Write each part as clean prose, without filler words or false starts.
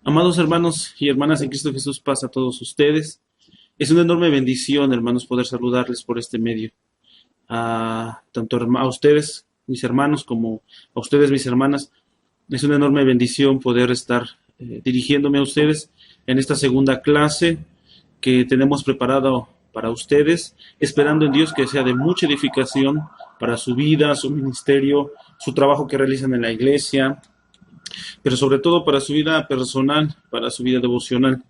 Amados hermanos y hermanas en Cristo Jesús, paz a todos ustedes. Es una enorme bendición, hermanos, poder saludarles por este medio. Tanto a ustedes, mis hermanos, como a ustedes, mis hermanas. Es una enorme bendición poder estar dirigiéndome a ustedes en esta segunda clase que tenemos preparado para ustedes, esperando en Dios que sea de mucha edificación para su vida, su ministerio, su trabajo que realizan en la iglesia, pero sobre todo para su vida personal, para su vida devocional.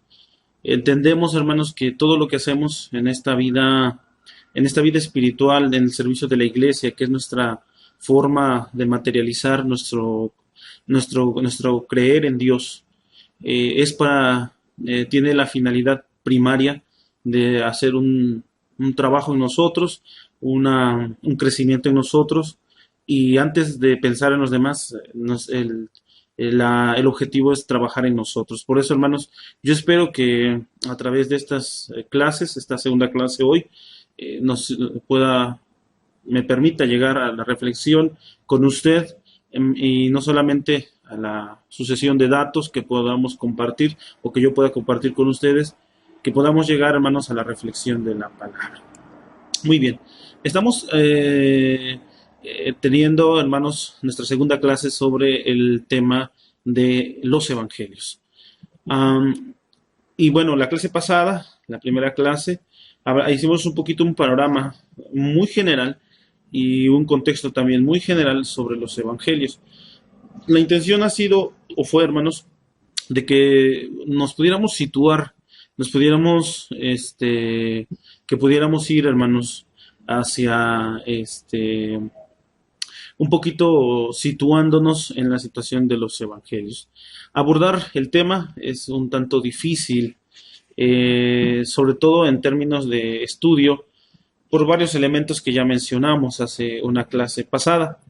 Entendemos, hermanos, que todo lo que hacemos en esta vida espiritual, en el servicio de la iglesia, que es nuestra forma de materializar nuestro creer en Dios, tiene la finalidad primaria de hacer un trabajo en nosotros, un crecimiento en nosotros, y antes de pensar en los demás, el objetivo es trabajar en nosotros. Por eso, hermanos, yo espero que a través de estas clases, esta segunda clase hoy, nos pueda, me permita llegar a la reflexión con usted, y no solamente a la sucesión de datos que podamos compartir o que yo pueda compartir con ustedes, que podamos llegar, hermanos, a la reflexión de la palabra. Muy bien, estamos teniendo, hermanos, nuestra segunda clase sobre el tema de los evangelios. Um, y bueno, la clase pasada, la primera clase, hicimos un poquito un panorama muy general y un contexto también muy general sobre los evangelios. La intención ha sido, o fue, hermanos, de que nos pudiéramos situar, nos pudiéramos, que pudiéramos ir, hermanos, hacia, un poquito situándonos en la situación de los evangelios. Abordar el tema es un tanto difícil, sobre todo en términos de estudio, por varios elementos que ya mencionamos hace una clase pasada.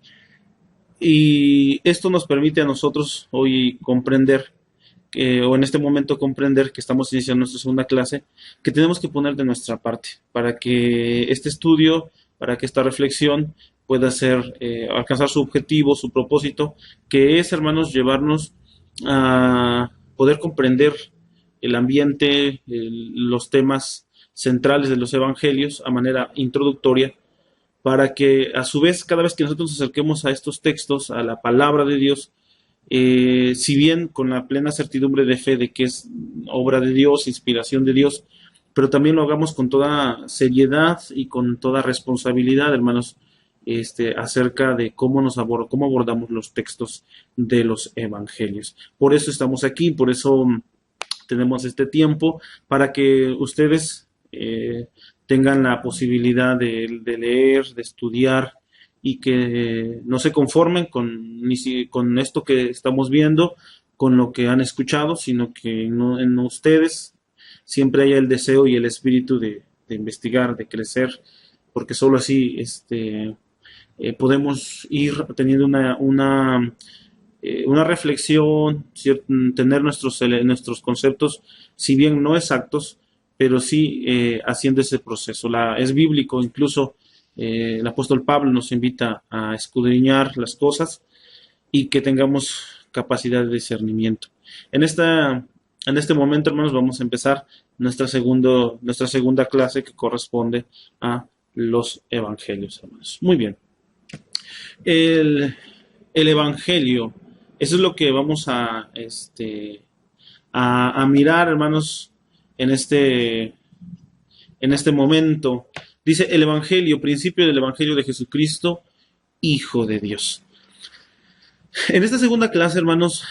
Y esto nos permite a nosotros hoy comprender, o en este momento comprender que estamos iniciando nuestra segunda clase, que tenemos que poner de nuestra parte para que este estudio, para que esta reflexión pueda ser, alcanzar su objetivo, su propósito, que es, hermanos, llevarnos a poder comprender el ambiente, los temas centrales de los evangelios a manera introductoria, para que a su vez, cada vez que nosotros nos acerquemos a estos textos, a la palabra de Dios, si bien con la plena certidumbre de fe de que es obra de Dios, inspiración de Dios, pero también lo hagamos con toda seriedad y con toda responsabilidad, hermanos, acerca de cómo abordamos los textos de los evangelios. Por eso estamos aquí, por eso tenemos este tiempo, para que ustedes tengan la posibilidad de leer, de estudiar, y que no se conformen con esto que estamos viendo, con lo que han escuchado, sino que en ustedes siempre haya el deseo y el espíritu de investigar, de crecer, porque solo así podemos ir teniendo una reflexión, tener nuestros conceptos, si bien no exactos, pero sí haciendo ese proceso. Es bíblico, incluso el apóstol Pablo nos invita a escudriñar las cosas y que tengamos capacidad de discernimiento. En este momento, hermanos, vamos a empezar nuestra segunda clase, que corresponde a los evangelios, hermanos. Muy bien. El evangelio, eso es lo que vamos a mirar, hermanos, en este momento. Dice el evangelio, principio del evangelio de Jesucristo, Hijo de Dios. En esta segunda clase, hermanos,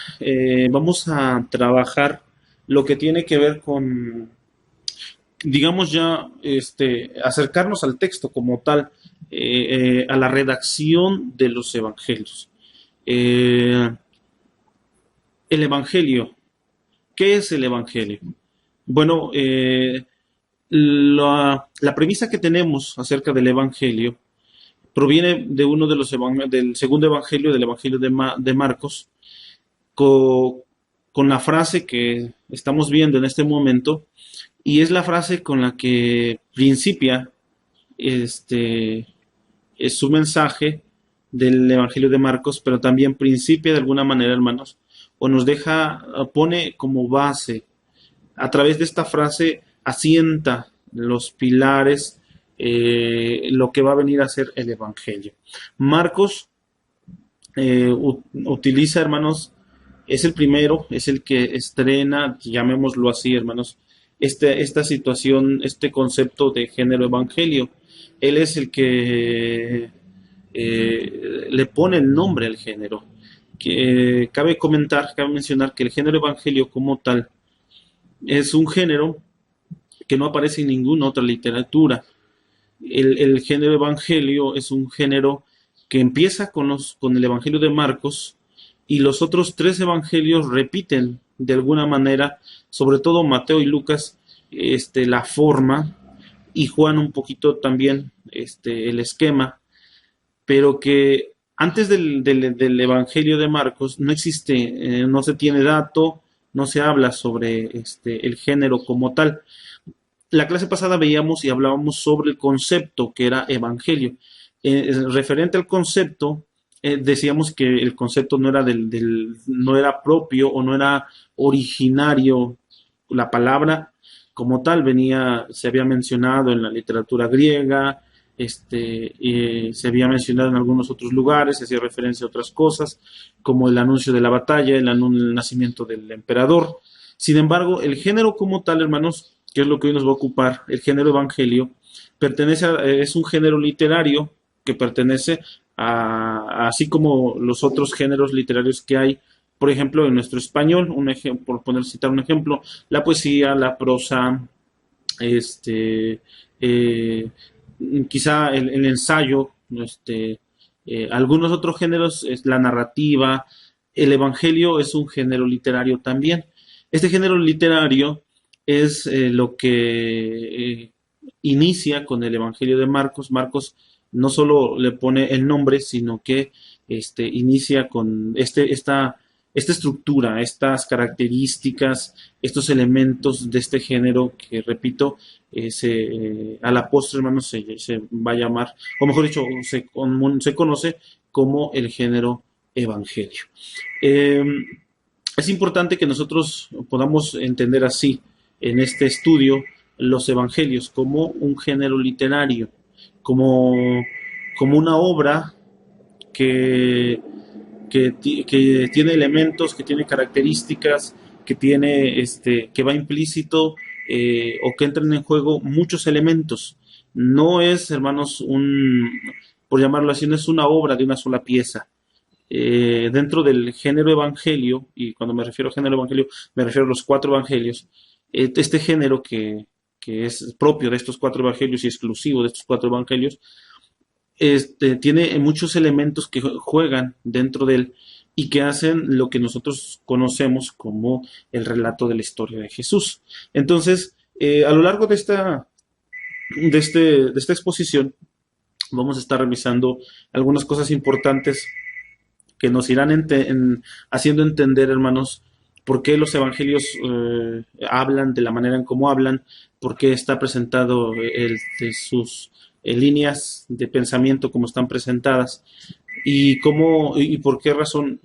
vamos a trabajar lo que tiene que ver con, digamos ya, acercarnos al texto como tal, a la redacción de los evangelios. El evangelio, ¿qué es el evangelio? Bueno, la premisa que tenemos acerca del evangelio proviene de uno de del segundo evangelio, del evangelio de Marcos, con la frase que estamos viendo en este momento, y es la frase con la que principia es su mensaje del evangelio de Marcos, pero también principia de alguna manera, hermanos, o nos deja, pone como base, a través de esta frase asienta los pilares, lo que va a venir a ser el Evangelio. Marcos utiliza, hermanos, es el primero, es el que estrena, llamémoslo así, hermanos, esta situación, este concepto de género evangelio. Él es el que le pone el nombre al género. Cabe comentar, cabe mencionar que el género evangelio como tal es un género que no aparece en ninguna otra literatura. El género evangelio es un género que empieza con el evangelio de Marcos, y los otros tres evangelios repiten de alguna manera, sobre todo Mateo y Lucas, la forma, y Juan un poquito también el esquema, pero que antes del evangelio de Marcos no existe, no se tiene dato, no se habla sobre el género como tal. La clase pasada veíamos y hablábamos sobre el concepto que era evangelio. Referente al concepto, decíamos que el concepto no era no era propio o no era originario. La palabra como tal se había mencionado en la literatura griega, se había mencionado en algunos otros lugares, se hacía referencia a otras cosas, como el anuncio de la batalla, el nacimiento del emperador. Sin embargo, el género como tal, hermanos, que es lo que hoy nos va a ocupar, el género evangelio, es un género literario que pertenece así como los otros géneros literarios que hay, por ejemplo, en nuestro español, por citar un ejemplo, la poesía, la prosa, este, eh, quizá el ensayo, algunos otros géneros, la narrativa. El evangelio es un género literario también. Este género literario es lo que inicia con el evangelio de Marcos. Marcos no solo le pone el nombre, sino que inicia con esta estructura, estas características, estos elementos de este género que, repito, a la postre, hermanos, se va a llamar, o mejor dicho, se conoce como el género evangelio. Eh, es importante que nosotros podamos entender así, en este estudio, los evangelios como un género literario, como, como una obra que que tiene elementos, que tiene características, que va implícito, o que entran en juego muchos elementos. No es, hermanos, por llamarlo así, no es una obra de una sola pieza. Dentro del género evangelio, y cuando me refiero a género evangelio, me refiero a los cuatro evangelios, este género que es propio de estos cuatro evangelios y exclusivo de estos cuatro evangelios, tiene muchos elementos que juegan dentro de él y que hacen lo que nosotros conocemos como el relato de la historia de Jesús. Entonces, a lo largo de esta exposición, vamos a estar revisando algunas cosas importantes que nos irán haciendo entender, hermanos, por qué los evangelios hablan de la manera en cómo hablan, por qué está presentado sus líneas de pensamiento como están presentadas, y cómo y por qué razón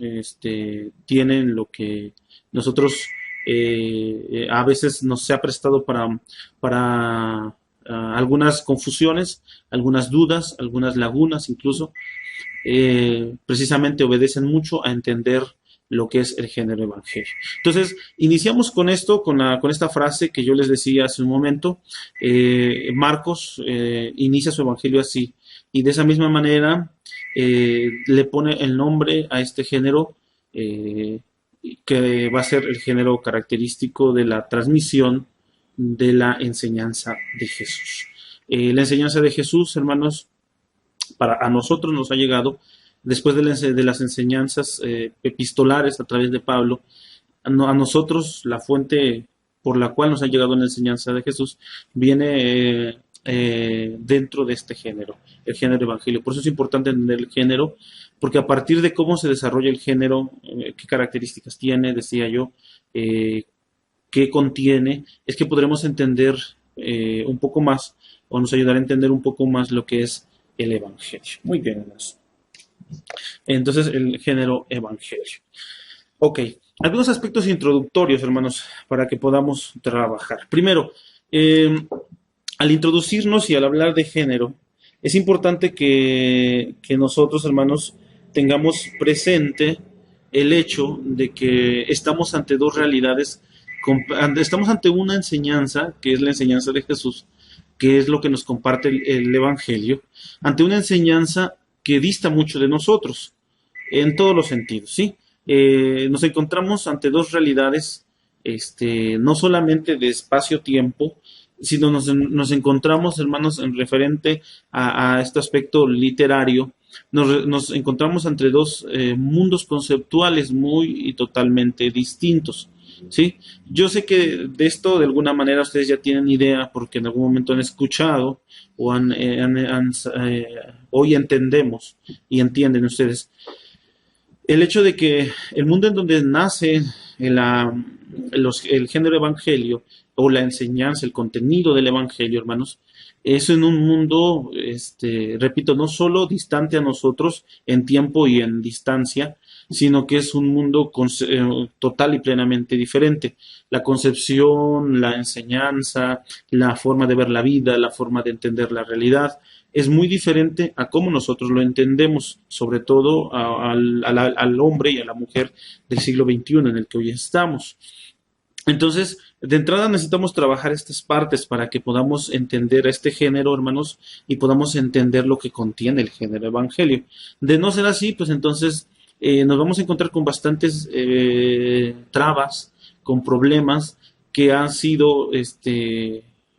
tienen lo que nosotros a veces nos se ha prestado para algunas confusiones, algunas dudas, algunas lagunas incluso. Precisamente obedecen mucho a entender lo que es el género evangelio. Entonces, iniciamos con esto, con esta frase que yo les decía hace un momento. Marcos inicia su evangelio así, y de esa misma manera le pone el nombre a este género, que va a ser el género característico de la transmisión de la enseñanza de Jesús. La enseñanza de Jesús, hermanos, a nosotros nos ha llegado después de las enseñanzas epistolares a través de Pablo. A nosotros la fuente por la cual nos ha llegado la enseñanza de Jesús viene dentro de este género, el género evangelio. Por eso es importante entender el género, porque a partir de cómo se desarrolla el género, qué características tiene, decía yo, qué contiene, es que podremos entender un poco más, o nos ayudará a entender un poco más lo que es el evangelio. Muy bien, entonces el género evangelio. Ok, algunos aspectos introductorios, hermanos, para que podamos trabajar. Primero, eh, al introducirnos y al hablar de género, es importante que nosotros, hermanos, tengamos presente el hecho de que estamos ante dos realidades, estamos ante una enseñanza, que es la enseñanza de Jesús, que es lo que nos comparte el Evangelio, ante una enseñanza que dista mucho de nosotros, en todos los sentidos, ¿sí? Nos encontramos ante dos realidades, no solamente de espacio-tiempo, sino nos encontramos, hermanos, en referente a este aspecto literario, nos encontramos entre dos mundos conceptuales muy y totalmente distintos. ¿Sí? Yo sé que de esto de alguna manera ustedes ya tienen idea porque en algún momento han escuchado o hoy entendemos y entienden ustedes el hecho de que el mundo en donde nace el género evangelio o la enseñanza, el contenido del evangelio, hermanos, es en un mundo, repito, no solo distante a nosotros en tiempo y en distancia, sino que es un mundo total y plenamente diferente. La concepción, la enseñanza, la forma de ver la vida, la forma de entender la realidad, es muy diferente a cómo nosotros lo entendemos, sobre todo al hombre y a la mujer del siglo XXI en el que hoy estamos. Entonces, de entrada necesitamos trabajar estas partes para que podamos entender a este género, hermanos, y podamos entender lo que contiene el género evangelio. De no ser así, pues entonces nos vamos a encontrar con bastantes trabas, con problemas que han sido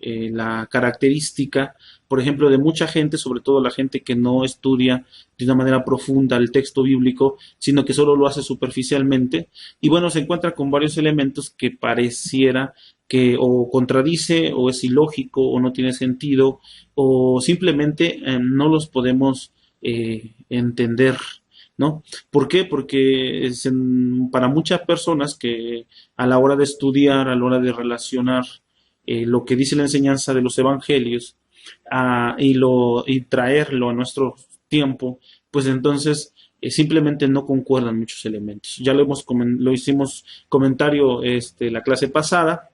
la característica, por ejemplo, de mucha gente, sobre todo la gente que no estudia de una manera profunda el texto bíblico, sino que solo lo hace superficialmente, y bueno, se encuentra con varios elementos que pareciera que o contradice, o es ilógico, o no tiene sentido, o simplemente no los podemos entender, ¿no? ¿Por qué? Porque para muchas personas que a la hora de estudiar, a la hora de relacionar lo que dice la enseñanza de los evangelios y traerlo a nuestro tiempo, pues entonces simplemente no concuerdan muchos elementos. Ya lo hicimos comentario la clase pasada,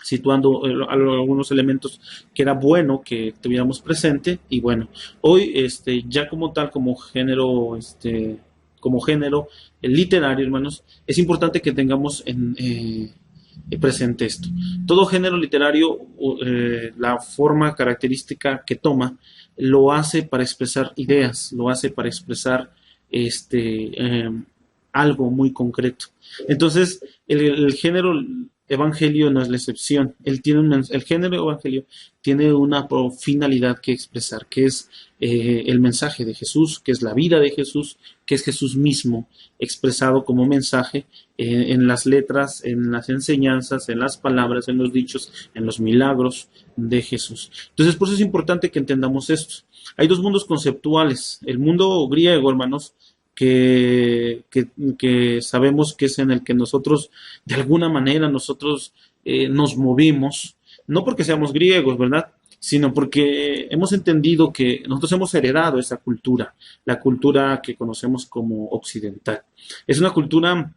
situando algunos elementos que era bueno que tuviéramos presente y bueno, hoy ya como tal, como género literario, hermanos, es importante que tengamos presente esto. Todo género literario, la forma característica que toma, lo hace para expresar ideas, lo hace para expresar algo muy concreto. Entonces, el género evangelio no es la excepción. El género evangelio tiene una finalidad que expresar, que es el mensaje de Jesús, que es la vida de Jesús, que es Jesús mismo expresado como mensaje en las letras, en las enseñanzas, en las palabras, en los dichos, en los milagros de Jesús. Entonces, por eso es importante que entendamos esto. Hay dos mundos conceptuales. El mundo griego, hermanos, que sabemos que es en el que nosotros, de alguna manera, nosotros nos movimos, no porque seamos griegos, ¿verdad? Sino porque hemos entendido que nosotros hemos heredado esa cultura, la cultura que conocemos como occidental. Es una cultura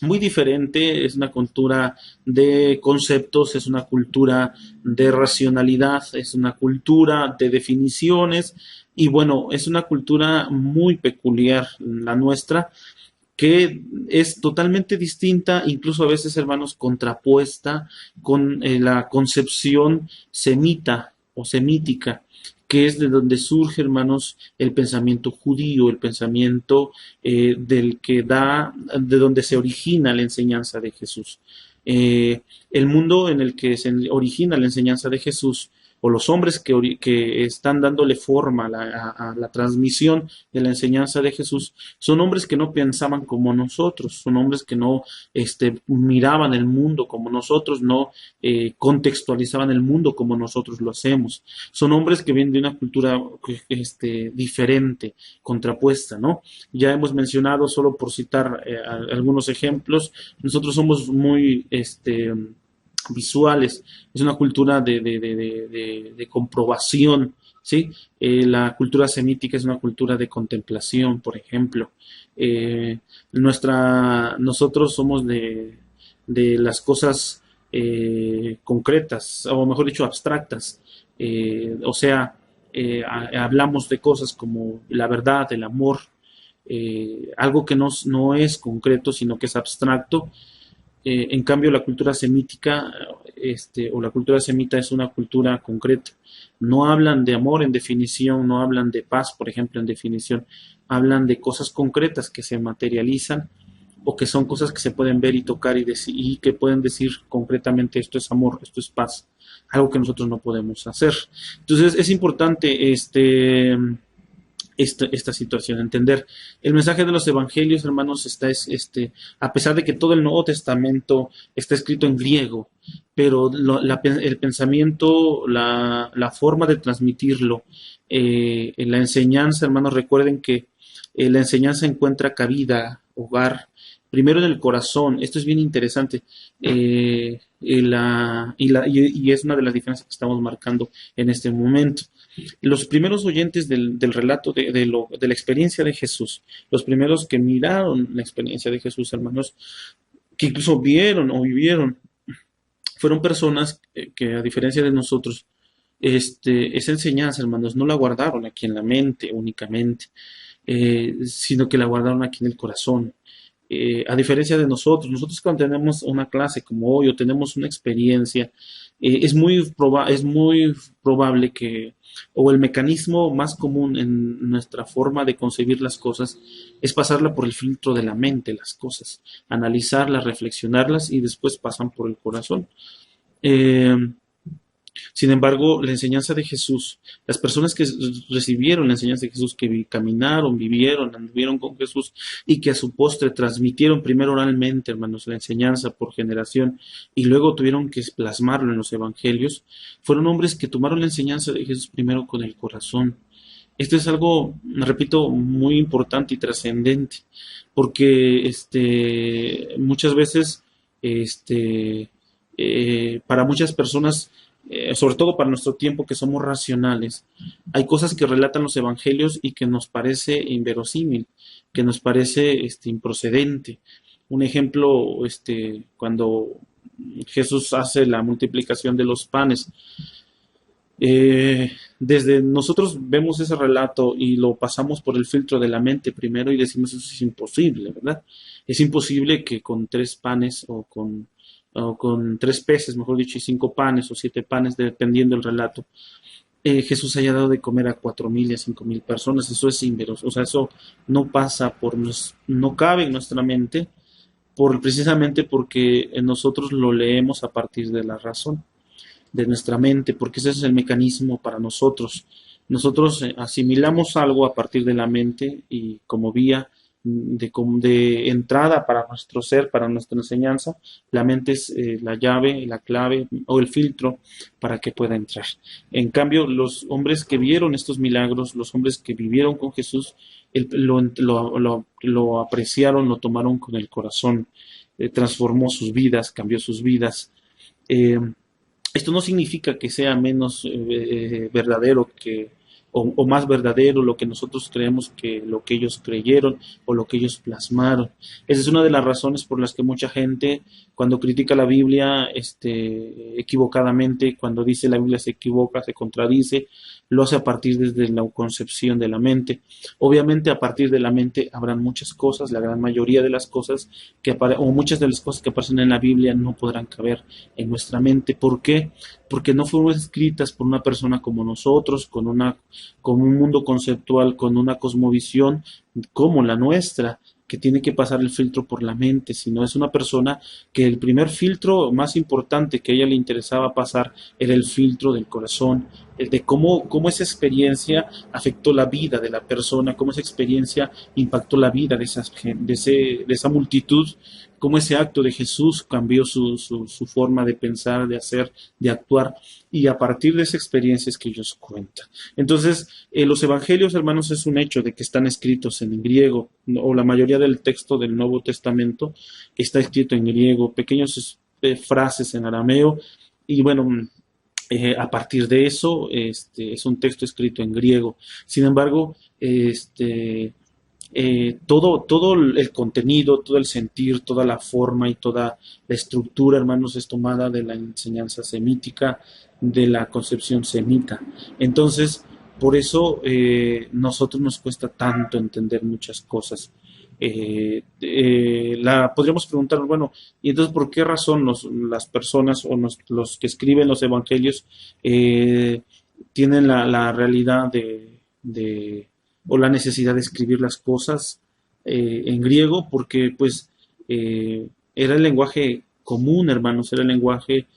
muy diferente, es una cultura de conceptos, es una cultura de racionalidad, es una cultura de definiciones y bueno, es una cultura muy peculiar la nuestra que es totalmente distinta, incluso a veces, hermanos, contrapuesta con la concepción semita o semítica, que es de donde surge, hermanos, el pensamiento judío, el pensamiento de donde se origina la enseñanza de Jesús. El mundo en el que se origina la enseñanza de Jesús o los hombres que están dándole forma a la transmisión de la enseñanza de Jesús, son hombres que no pensaban como nosotros, son hombres que no miraban el mundo como nosotros, no contextualizaban el mundo como nosotros lo hacemos. Son hombres que vienen de una cultura diferente, contrapuesta, ¿no? Ya hemos mencionado, solo por citar algunos ejemplos, nosotros somos muy visuales, es una cultura de comprobación, ¿sí? La cultura semítica es una cultura de contemplación, por ejemplo. Eh, nosotros somos de las cosas concretas, o mejor dicho, abstractas. O sea, hablamos de cosas como la verdad, el amor, algo que no es concreto, sino que es abstracto. En cambio, la cultura semítica, o la cultura semita es una cultura concreta. No hablan de amor en definición, no hablan de paz, por ejemplo, en definición. Hablan de cosas concretas que se materializan o que son cosas que se pueden ver y tocar y que pueden decir concretamente esto es amor, esto es paz, algo que nosotros no podemos hacer. Entonces es importante esta situación, entender. El mensaje de los evangelios, hermanos, a pesar de que todo el Nuevo Testamento está escrito en griego, pero el pensamiento, la forma de transmitirlo, en la enseñanza, hermanos, recuerden que la enseñanza encuentra cabida, hogar, primero en el corazón. Esto es bien interesante. Y es una de las diferencias que estamos marcando en este momento. Los primeros oyentes del relato de la experiencia de Jesús, los primeros que miraron la experiencia de Jesús, hermanos, que incluso vieron o vivieron, fueron personas que a diferencia de nosotros, esa enseñanza, hermanos, no la guardaron aquí en la mente únicamente, sino que la guardaron aquí en el corazón. A diferencia de nosotros cuando tenemos una clase como hoy o tenemos una experiencia, es muy probable que, o el mecanismo más común en nuestra forma de concebir las cosas es pasarla por el filtro de la mente, las cosas, analizarlas, reflexionarlas y después pasan por el corazón. Eh, Sin embargo, la enseñanza de Jesús, las personas que recibieron la enseñanza de Jesús, que caminaron, vivieron, anduvieron con Jesús y que a su postre transmitieron primero oralmente, hermanos, la enseñanza por generación y luego tuvieron que plasmarlo en los evangelios, fueron hombres que tomaron la enseñanza de Jesús primero con el corazón. Esto es algo, repito, muy importante y trascendente, porque muchas veces, para muchas personas, sobre todo para nuestro tiempo que somos racionales, hay cosas que relatan los evangelios y que nos parece inverosímil, que nos parece improcedente. Un ejemplo, cuando Jesús hace la multiplicación de los panes, desde nosotros vemos ese relato y lo pasamos por el filtro de la mente primero y decimos eso es imposible, ¿verdad? Es imposible que con 3 panes o con 3 peces, mejor dicho, y 5 panes o 7 panes, dependiendo del relato, Jesús haya dado de comer a 4,000 y a 5,000 personas. Eso es inverosímil, o sea, eso no pasa no cabe en nuestra mente precisamente porque nosotros lo leemos a partir de la razón de nuestra mente, porque ese es el mecanismo para nosotros. Nosotros asimilamos algo a partir de la mente y como vía de entrada para nuestro ser, para nuestra enseñanza, la mente es la llave, la clave o el filtro para que pueda entrar. En cambio, los hombres que vieron estos milagros, los hombres que vivieron con Jesús, lo apreciaron, lo tomaron con el corazón, transformó sus vidas, cambió sus vidas. Eh, Esto no significa que sea menos verdadero o más verdadero lo que nosotros creemos que lo que ellos creyeron o lo que ellos plasmaron. Esa es una de las razones por las que mucha gente, cuando critica la Biblia equivocadamente, cuando dice la Biblia se equivoca, se contradice, lo hace a partir desde la concepción de la mente. Obviamente a partir de la mente habrán muchas cosas, la gran mayoría de las cosas o muchas de las cosas que aparecen en la Biblia no podrán caber en nuestra mente. ¿Por qué? Porque no fueron escritas por una persona como nosotros, con un mundo conceptual, con una cosmovisión como la nuestra, que tiene que pasar el filtro por la mente, sino es una persona que el primer filtro más importante que a ella le interesaba pasar era el filtro del corazón, el de cómo esa experiencia afectó la vida de la persona, cómo esa experiencia impactó la vida de esa multitud, cómo ese acto de Jesús cambió su forma de pensar, de hacer, de actuar, y a partir de esa experiencia es que ellos cuentan. Entonces, los evangelios, hermanos, es un hecho de que están escritos en griego, o la mayoría del texto del Nuevo Testamento está escrito en griego, pequeñas frases en arameo, y bueno, a partir de eso, es un texto escrito en griego. Sin embargo, todo el contenido, todo el sentir, toda la forma y toda la estructura, hermanos, es tomada de la enseñanza semítica, de la concepción semita. Entonces, por eso nosotros nos cuesta tanto entender muchas cosas. Podríamos preguntar, bueno, ¿y entonces por qué razón las personas o los que escriben los evangelios tienen la realidad o la necesidad de escribir las cosas en griego? Porque pues era el lenguaje común, hermanos, era el lenguaje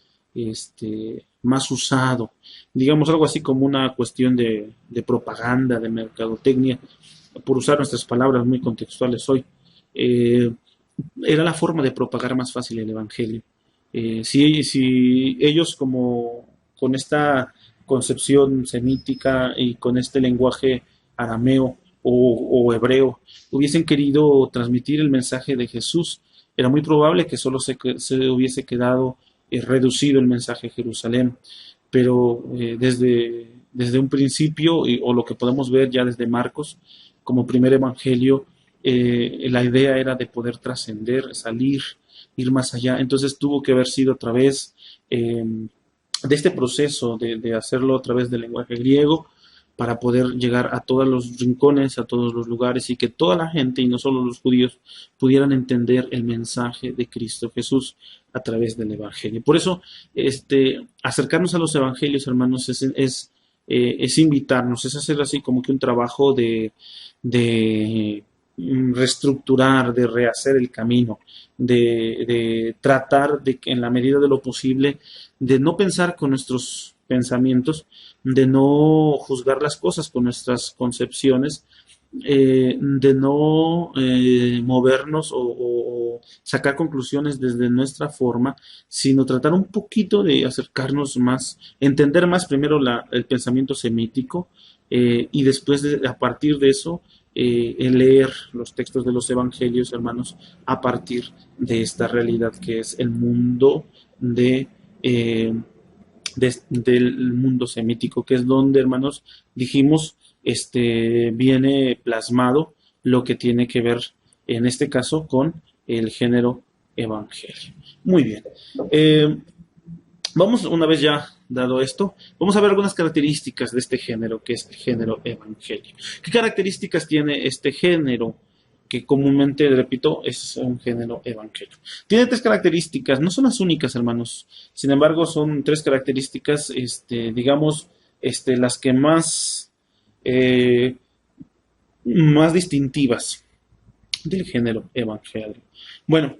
más usado, digamos algo así como una cuestión de propaganda, de mercadotecnia, por usar nuestras palabras muy contextuales hoy. Eh, Era la forma de propagar más fácil el Evangelio. Si ellos como con esta concepción semítica y con este lenguaje arameo o hebreo hubiesen querido transmitir el mensaje de Jesús, era muy probable que solo se hubiese quedado reducido el mensaje a Jerusalén. Pero desde un principio, o lo que podemos ver ya desde Marcos, como primer evangelio, la idea era de poder trascender, salir, ir más allá. Entonces tuvo que haber sido a través de este proceso de hacerlo a través del lenguaje griego para poder llegar a todos los rincones, a todos los lugares y que toda la gente, y no solo los judíos, pudieran entender el mensaje de Cristo Jesús a través del Evangelio. Por eso, acercarnos a los Evangelios, hermanos, es invitarnos, es hacer así como que un trabajo de reestructurar, de rehacer el camino, de tratar de que en la medida de lo posible, de no pensar con nuestros pensamientos, de no juzgar las cosas con nuestras concepciones, de no movernos o sacar conclusiones desde nuestra forma, sino tratar un poquito de acercarnos más, entender más primero el pensamiento semítico y después a partir de eso leer los textos de los evangelios, hermanos, a partir de esta realidad que es el mundo del mundo semítico, que es donde, hermanos, dijimos, viene plasmado lo que tiene que ver, en este caso, con el género evangelio. Muy bien. Vamos, una vez ya dado esto, vamos a ver algunas características de este género, que es el género evangelio. ¿Qué características tiene este género? Que comúnmente, repito, es un género evangelio. Tiene tres características, no son las únicas, hermanos. Sin embargo, son tres características, digamos, las que más distintivas del género evangelio. Bueno,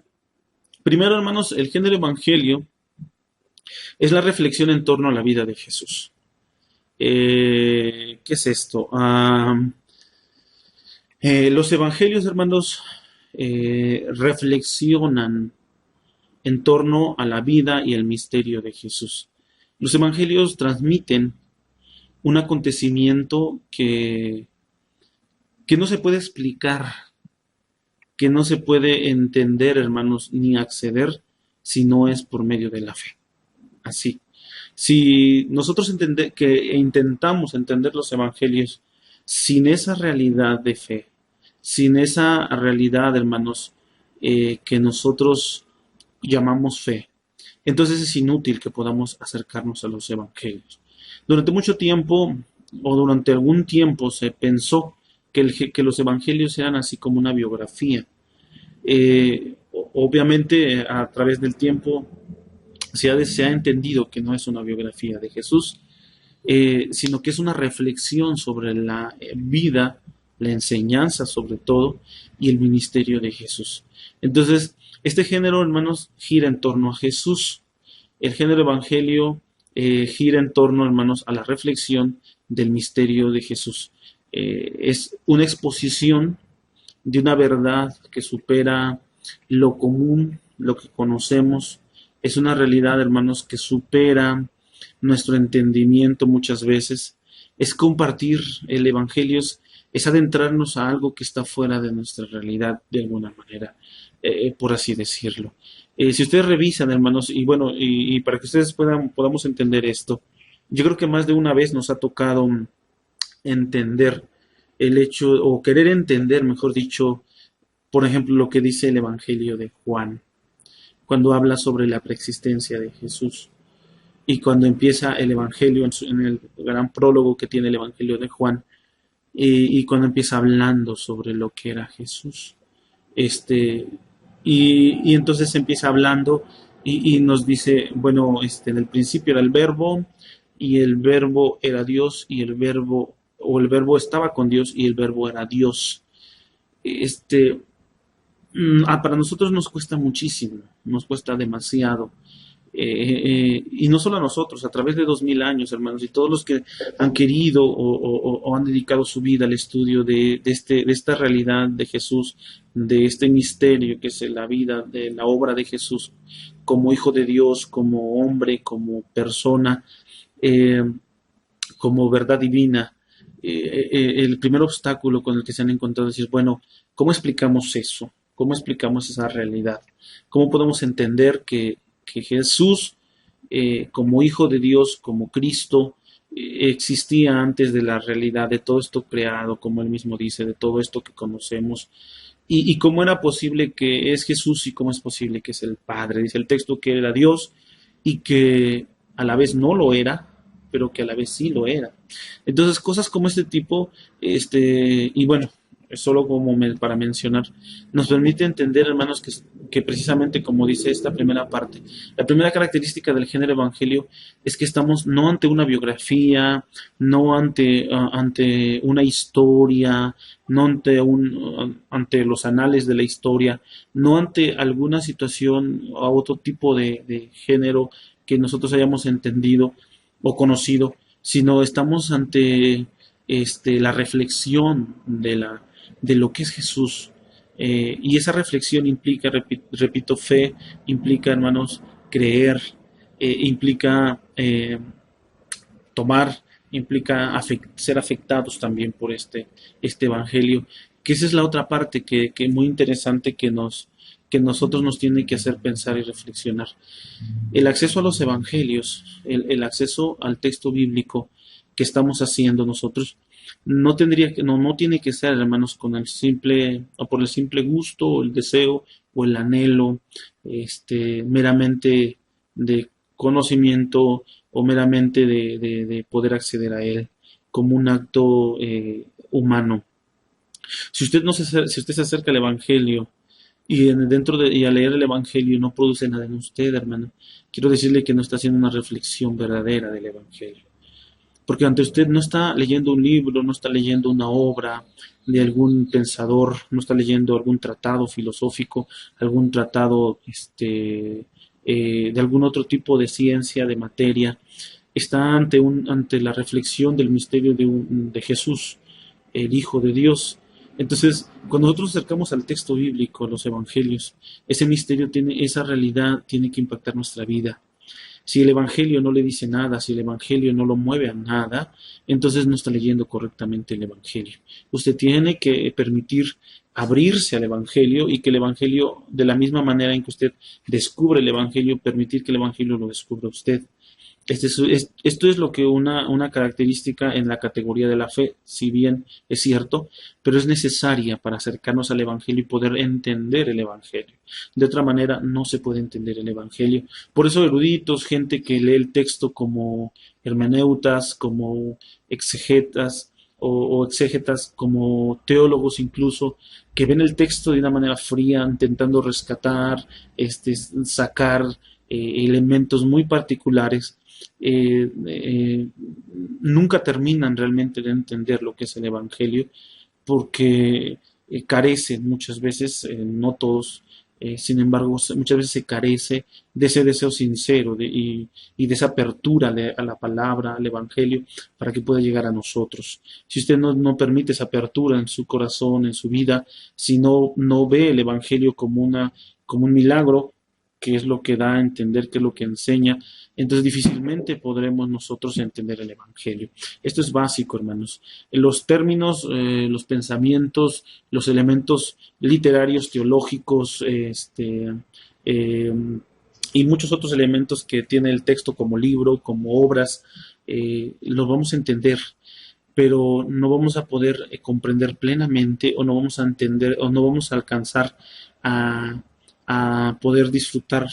primero, hermanos, el género evangelio es la reflexión en torno a la vida de Jesús. ¿Qué es esto? Los evangelios, hermanos, reflexionan en torno a la vida y el misterio de Jesús. Los evangelios transmiten un acontecimiento que no se puede explicar, que no se puede entender, hermanos, ni acceder si no es por medio de la fe. Así. Si nosotros intentamos entender los evangelios sin esa realidad de fe, sin esa realidad, hermanos, que nosotros llamamos fe, entonces es inútil que podamos acercarnos a los evangelios. Durante mucho tiempo, o durante algún tiempo, se pensó que los evangelios eran así como una biografía. Obviamente, a través del tiempo, se ha entendido que no es una biografía de Jesús, sino que es una reflexión sobre la vida, la enseñanza sobre todo, y el ministerio de Jesús. Entonces, este género, hermanos, gira en torno a Jesús. El género evangelio gira en torno, hermanos, a la reflexión del misterio de Jesús. Es una exposición de una verdad que supera lo común, lo que conocemos. Es una realidad, hermanos, que supera nuestro entendimiento muchas veces. Es compartir el evangelio, es adentrarnos a algo que está fuera de nuestra realidad de alguna manera, por así decirlo. Si ustedes revisan, hermanos, y bueno, y para que ustedes podamos entender esto, yo creo que más de una vez nos ha tocado entender el hecho, o querer entender, mejor dicho, por ejemplo, lo que dice el Evangelio de Juan, cuando habla sobre la preexistencia de Jesús. Y cuando empieza el Evangelio, en el gran prólogo que tiene el Evangelio de Juan, y cuando empieza hablando sobre lo que era Jesús. Este, y entonces empieza hablando y nos dice, bueno, en el principio era el verbo, y el verbo era Dios, y el verbo estaba con Dios, y el verbo era Dios. Este, para nosotros nos cuesta muchísimo, nos cuesta demasiado. Y no solo a nosotros, a través de 2000 años, hermanos, y todos los que han querido o han dedicado su vida al estudio de esta realidad de Jesús, de este misterio que es la vida, de la obra de Jesús, como hijo de Dios, como hombre, como persona, eh, como verdad divina. El primer obstáculo con el que se han encontrado es decir, bueno, ¿cómo explicamos eso? ¿Cómo explicamos esa realidad? ¿Cómo podemos entender que Jesús, como Hijo de Dios, como Cristo, existía antes de la realidad de todo esto creado, como él mismo dice, de todo esto que conocemos? Y cómo era posible que es Jesús y cómo es posible que es el Padre. Dice el texto que era Dios y que a la vez no lo era, pero que a la vez sí lo era. Entonces, cosas como este tipo, y bueno, solo como para mencionar, nos permite entender, hermanos, que precisamente como dice esta primera parte, la primera característica del género evangelio es que estamos no ante una biografía, no ante una historia, no ante los anales de la historia, no ante alguna situación o otro tipo de género que nosotros hayamos entendido o conocido, sino estamos ante la reflexión de lo que es Jesús. Y esa reflexión implica, repito, fe, implica, hermanos, creer, implica tomar, implica ser afectados también por este evangelio, que esa es la otra parte que es muy interesante que nosotros nos tiene que hacer pensar y reflexionar. El acceso a los evangelios, el acceso al texto bíblico que estamos haciendo nosotros, no tiene que ser, hermanos, con el simple, o por el simple gusto, o el deseo, o el anhelo, meramente de conocimiento, o meramente de poder acceder a él, como un acto humano. Si usted se acerca al Evangelio y al leer el Evangelio no produce nada en usted, hermano, quiero decirle que no está haciendo una reflexión verdadera del Evangelio. Porque ante usted no está leyendo un libro, no está leyendo una obra de algún pensador, no está leyendo algún tratado filosófico, algún tratado de algún otro tipo de ciencia, de materia. Está ante la reflexión del misterio de Jesús, el Hijo de Dios. Entonces, cuando nosotros nos acercamos al texto bíblico, a los evangelios, ese misterio esa realidad tiene que impactar nuestra vida. Si el Evangelio no le dice nada, si el Evangelio no lo mueve a nada, entonces no está leyendo correctamente el Evangelio. Usted tiene que permitir abrirse al Evangelio y que el Evangelio, de la misma manera en que usted descubre el Evangelio, permitir que el Evangelio lo descubra usted. Esto es lo que una característica en la categoría de la fe, si bien es cierto, pero es necesaria para acercarnos al Evangelio y poder entender el Evangelio. De otra manera, no se puede entender el Evangelio. Por eso eruditos, gente que lee el texto como hermeneutas, como exegetas o exégetas, como teólogos incluso, que ven el texto de una manera fría, intentando rescatar, sacar elementos muy particulares, nunca terminan realmente de entender lo que es el Evangelio porque carecen muchas veces, no todos, sin embargo, muchas veces se carece de ese deseo sincero y de esa apertura a la palabra, al Evangelio, para que pueda llegar a nosotros. Si usted no permite esa apertura en su corazón, en su vida, si no ve el Evangelio como un milagro, que es lo que da a entender, que es lo que enseña, entonces difícilmente podremos nosotros entender el Evangelio. Esto es básico, hermanos. Los términos, los pensamientos, los elementos literarios, teológicos, eh, y muchos otros elementos que tiene el texto como libro, como obras, los vamos a entender. pero no vamos a poder comprender plenamente o no vamos a entender o no vamos a alcanzar a, a poder disfrutar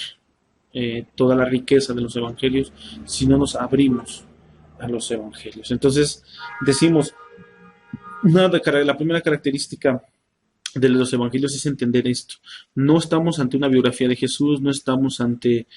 toda la riqueza de los evangelios si no nos abrimos a los evangelios. Entonces, decimos, la primera característica de los evangelios es entender esto. No estamos ante una biografía de Jesús, no estamos ante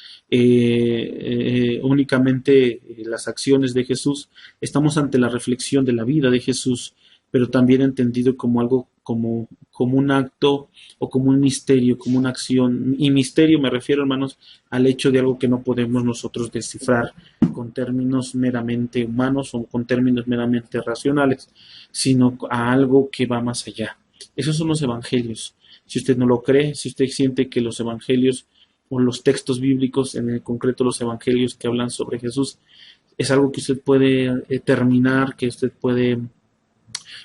únicamente las acciones de Jesús, estamos ante la reflexión de la vida de Jesús, pero también entendido como algo, como un acto o como un misterio, como una acción. Y misterio me refiero, hermanos, al hecho de algo que no podemos nosotros descifrar con términos meramente humanos o con términos meramente racionales, sino a algo que va más allá. Esos son los evangelios. Si usted no lo cree, si usted siente que los evangelios o los textos bíblicos, en el concreto los evangelios que hablan sobre Jesús, es algo que usted puede terminar, que usted puede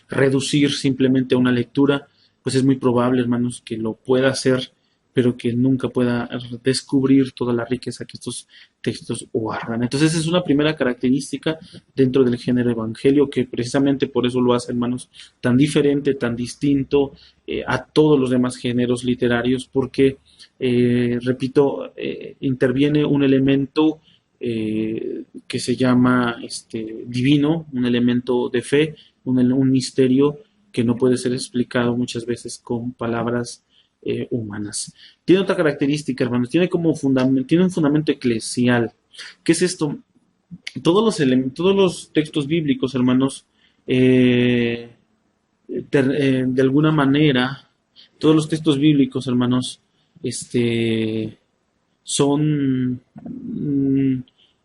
reducir simplemente a una lectura, pues es muy probable, hermanos, que lo pueda hacer, pero que nunca pueda descubrir toda la riqueza que estos textos guardan. Entonces, esa es una primera característica dentro del género evangelio, que precisamente por eso lo hace, hermanos, tan diferente, tan distinto a todos los demás géneros literarios, porque, repito, interviene un elemento que se llama divino, un elemento de fe, un misterio que no puede ser explicado muchas veces con palabras humanas. Tiene otra característica, hermanos, tiene un fundamento eclesial. ¿Qué es esto? Todos los textos bíblicos, hermanos, de alguna manera, todos los textos bíblicos, hermanos, son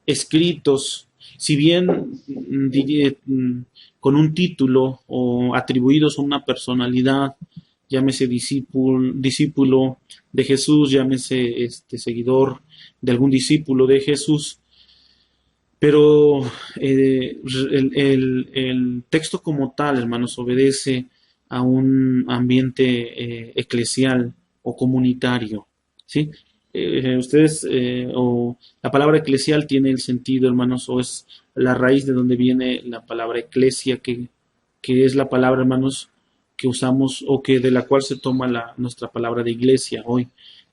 escritos, si bien con un título o atribuidos a una personalidad, llámese discípulo de Jesús, llámese seguidor de algún discípulo de Jesús, pero el texto como tal, hermanos, obedece a un ambiente eclesial o comunitario, ¿sí? O la palabra eclesial tiene el sentido, hermanos, o es la raíz de donde viene la palabra eclesia, que es la palabra, hermanos, que usamos o que de la cual se toma nuestra palabra de iglesia hoy,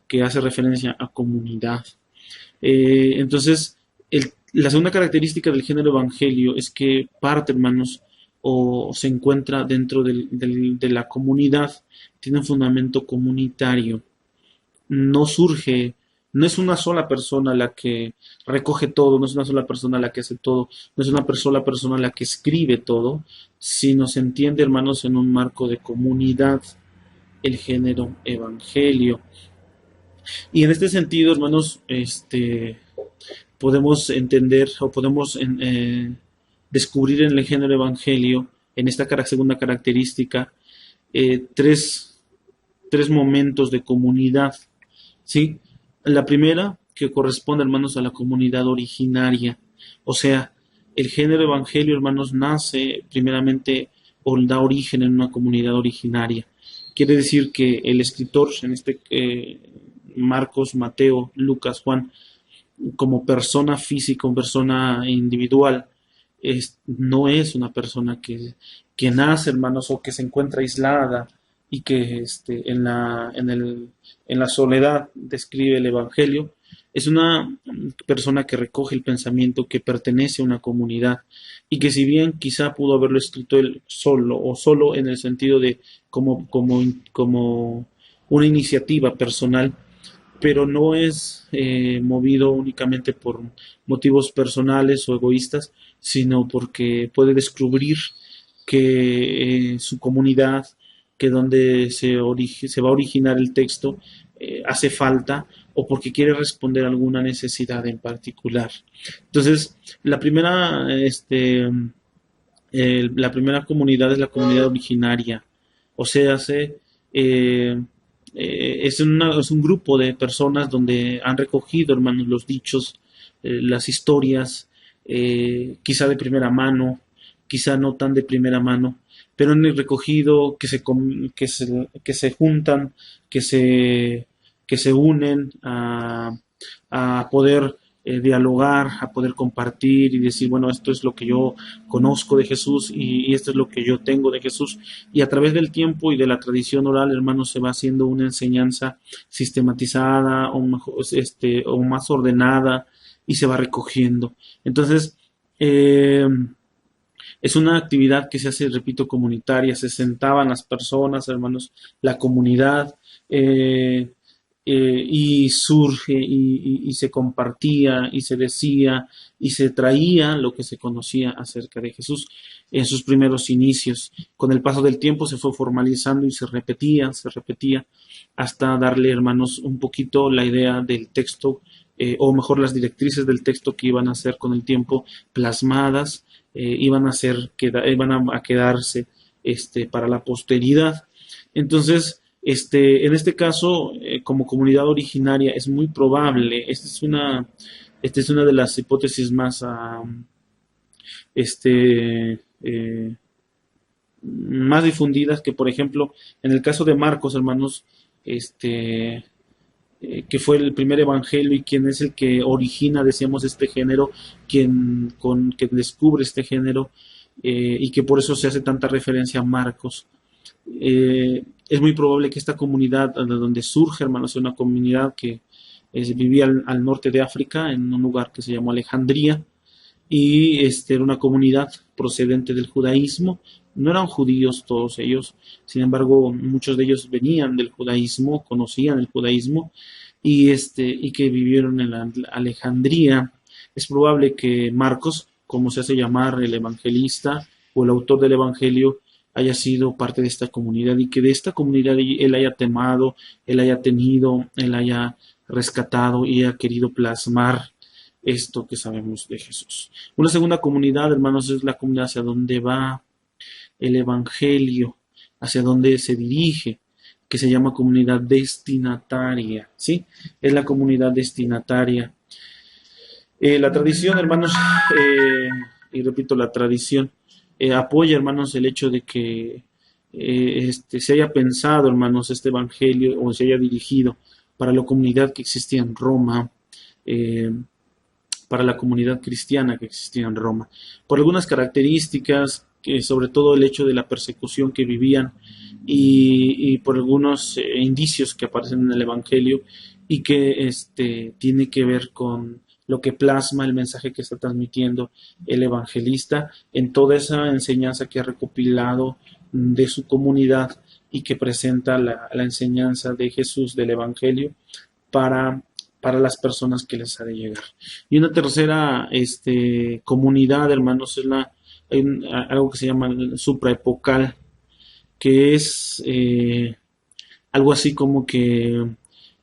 que hace referencia a comunidad. Entonces, la segunda característica del género evangelio es que parte, hermanos, o se encuentra dentro de la comunidad, tiene un fundamento comunitario. No surge, no es una sola persona la que recoge todo, no es una sola persona la que hace todo, no es una sola persona la que escribe todo, sino se entiende, hermanos, en un marco de comunidad, el género evangelio. Y en este sentido, hermanos, podemos entender o podemos descubrir en el género evangelio, en esta segunda característica, tres momentos de comunidad, ¿sí? La primera, que corresponde, hermanos, a la comunidad originaria, o sea, el género evangelio, hermanos, nace primeramente o da origen en una comunidad originaria. Quiere decir que el escritor, en Marcos, Mateo, Lucas, Juan, como persona física, como persona individual, no es una persona que nace, hermanos, o que se encuentra aislada y que en la soledad describe el Evangelio. Es una persona que recoge el pensamiento, que pertenece a una comunidad y que si bien quizá pudo haberlo escrito él solo o solo en el sentido de como una iniciativa personal, pero no es movido únicamente por motivos personales o egoístas, sino porque puede descubrir que su comunidad, que donde se va a originar el texto, hace falta o porque quiere responder a alguna necesidad en particular. Entonces, la primera comunidad es la comunidad originaria, o sea, es un grupo de personas donde han recogido, hermanos, los dichos, las historias, quizá de primera mano, quizá no tan de primera mano, pero han recogido que se juntan, que se unen a poder dialogar, a poder compartir y decir, bueno, esto es lo que yo conozco de Jesús y esto es lo que yo tengo de Jesús. Y a través del tiempo y de la tradición oral, hermanos, se va haciendo una enseñanza sistematizada o, mejor, o más ordenada y se va recogiendo. Entonces, es una actividad que se hace, repito, comunitaria. Se sentaban las personas, hermanos, la comunidad, y surge y se compartía y se decía y se traía lo que se conocía acerca de Jesús en sus primeros inicios. Con el paso del tiempo se fue formalizando y se repetía, hasta darle, hermanos, un poquito la idea del texto, o mejor las directrices del texto que iban a ser con el tiempo plasmadas, iban a quedarse para la posteridad. Entonces, en este caso, como comunidad originaria, es muy probable, esta es una de las hipótesis más, este, eh, más difundidas, que por ejemplo, en el caso de Marcos, hermanos, que fue el primer evangelio y quien es el que origina, decíamos, este género, que descubre este género, y que por eso se hace tanta referencia a Marcos. Es muy probable que esta comunidad de donde surge, hermanos, es una comunidad que vivía al norte de África, en un lugar que se llamó Alejandría, y era una comunidad procedente del judaísmo. No eran judíos todos ellos, sin embargo, muchos de ellos venían del judaísmo, conocían el judaísmo, y que vivieron en la Alejandría. Es probable que Marcos, como se hace llamar el evangelista o el autor del evangelio, haya sido parte de esta comunidad y que de esta comunidad él haya temado, él haya tenido, él haya rescatado y haya querido plasmar esto que sabemos de Jesús. Una segunda comunidad, hermanos, es la comunidad hacia donde va el Evangelio, hacia donde se dirige, que se llama comunidad destinataria, ¿sí? Es la comunidad destinataria. La tradición, hermanos, y repito, la tradición apoya, hermanos, el hecho de que se haya pensado, hermanos, este Evangelio o se haya dirigido para la comunidad que existía en Roma, eh, para la comunidad cristiana que existía en Roma, por algunas características, que sobre todo el hecho de la persecución que vivían y por algunos indicios que aparecen en el Evangelio y que tiene que ver con lo que plasma el mensaje que está transmitiendo el evangelista en toda esa enseñanza que ha recopilado de su comunidad y que presenta la enseñanza de Jesús del Evangelio para, para las personas que les ha de llegar. Y una tercera comunidad, hermanos, es algo que se llama supraepocal, que es algo así como que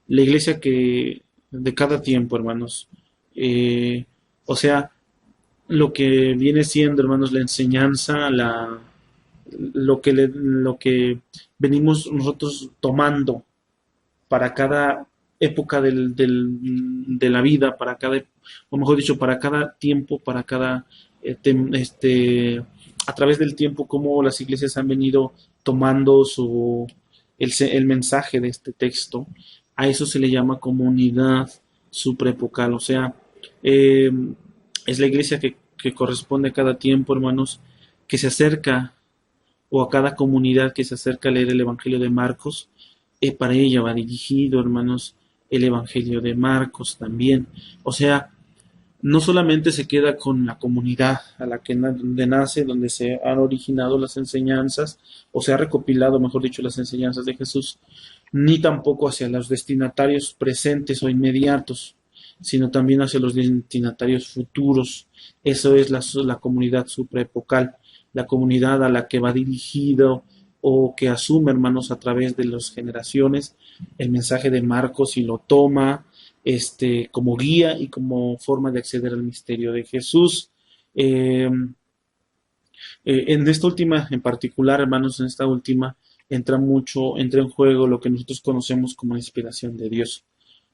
la iglesia que de cada tiempo, hermanos, o sea, lo que viene siendo, hermanos, la enseñanza, lo que venimos nosotros tomando para cada época de la vida, o mejor dicho, para cada tiempo, para cada, a través del tiempo, cómo las iglesias han venido tomando el mensaje de este texto. A eso se le llama comunidad supraepocal, o sea, eh, es la iglesia que corresponde a cada tiempo, hermanos, que se acerca, o a cada comunidad que se acerca a leer el Evangelio de Marcos. Para ella va dirigido, hermanos, el Evangelio de Marcos también. O sea, no solamente se queda con la comunidad a la que donde nace, donde se han originado las enseñanzas, o se ha recopilado, mejor dicho, las enseñanzas de Jesús, ni tampoco hacia los destinatarios presentes o inmediatos, sino también hacia los destinatarios futuros. Eso es la comunidad supraepocal, la comunidad a la que va dirigido o que asume, hermanos, a través de las generaciones el mensaje de Marcos y lo toma como guía y como forma de acceder al misterio de Jesús. En esta última en particular, hermanos, en esta última entra en juego lo que nosotros conocemos como la inspiración de Dios.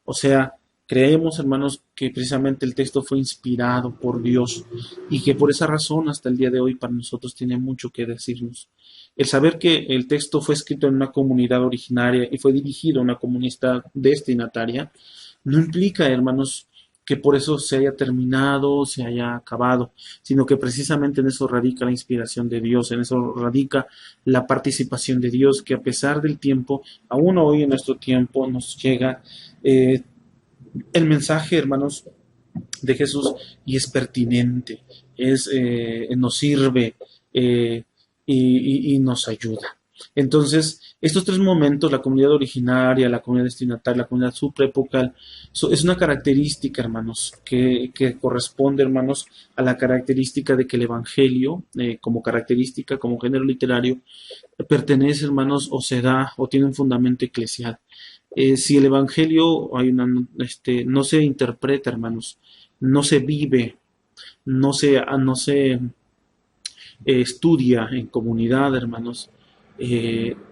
O sea, creemos, hermanos, que precisamente el texto fue inspirado por Dios y que por esa razón hasta el día de hoy para nosotros tiene mucho que decirnos. El saber que el texto fue escrito en una comunidad originaria y fue dirigido a una comunidad destinataria no implica, hermanos, que por eso se haya terminado, se haya acabado, sino que precisamente en eso radica la inspiración de Dios, en eso radica la participación de Dios, que a pesar del tiempo, aún hoy en nuestro tiempo nos llega el mensaje, hermanos, de Jesús y es pertinente, nos sirve y nos ayuda. Entonces, estos tres momentos, la comunidad originaria, la comunidad destinataria, la comunidad supraepocal, es una característica, hermanos, que corresponde, hermanos, a la característica de que el Evangelio, como característica, como género literario, pertenece, hermanos, o se da, o tiene un fundamento eclesial. Si el Evangelio no se interpreta, hermanos, no se vive, no se estudia en comunidad, hermanos,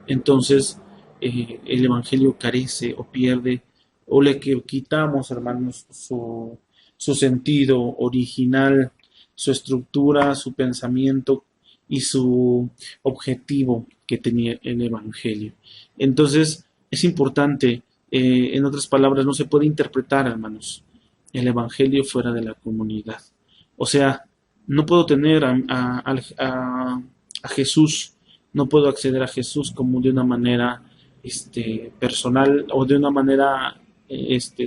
entonces el Evangelio carece o pierde, o le quitamos, hermanos, su sentido original, su estructura, su pensamiento y su objetivo que tenía el Evangelio. Entonces, es importante, en otras palabras, no se puede interpretar, hermanos, el Evangelio fuera de la comunidad. O sea, no puedo tener a Jesús, no puedo acceder a Jesús como de una manera personal o de una manera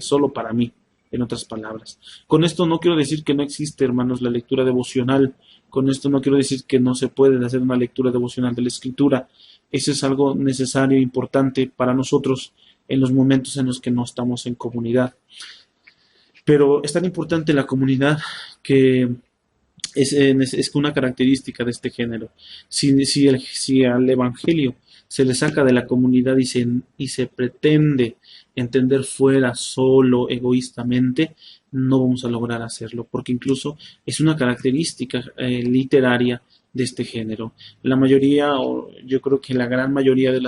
solo para mí, en otras palabras. Con esto no quiero decir que no existe, hermanos, la lectura devocional. Con esto no quiero decir que no se puede hacer una lectura devocional de la Escritura. Eso es algo necesario e importante para nosotros en los momentos en los que no estamos en comunidad. Pero es tan importante la comunidad que es una característica de este género. Si al Evangelio se le saca de la comunidad y se pretende entender fuera solo, egoístamente, no vamos a lograr hacerlo, porque incluso es una característica literaria de este género. La mayoría, o yo creo que la gran mayoría de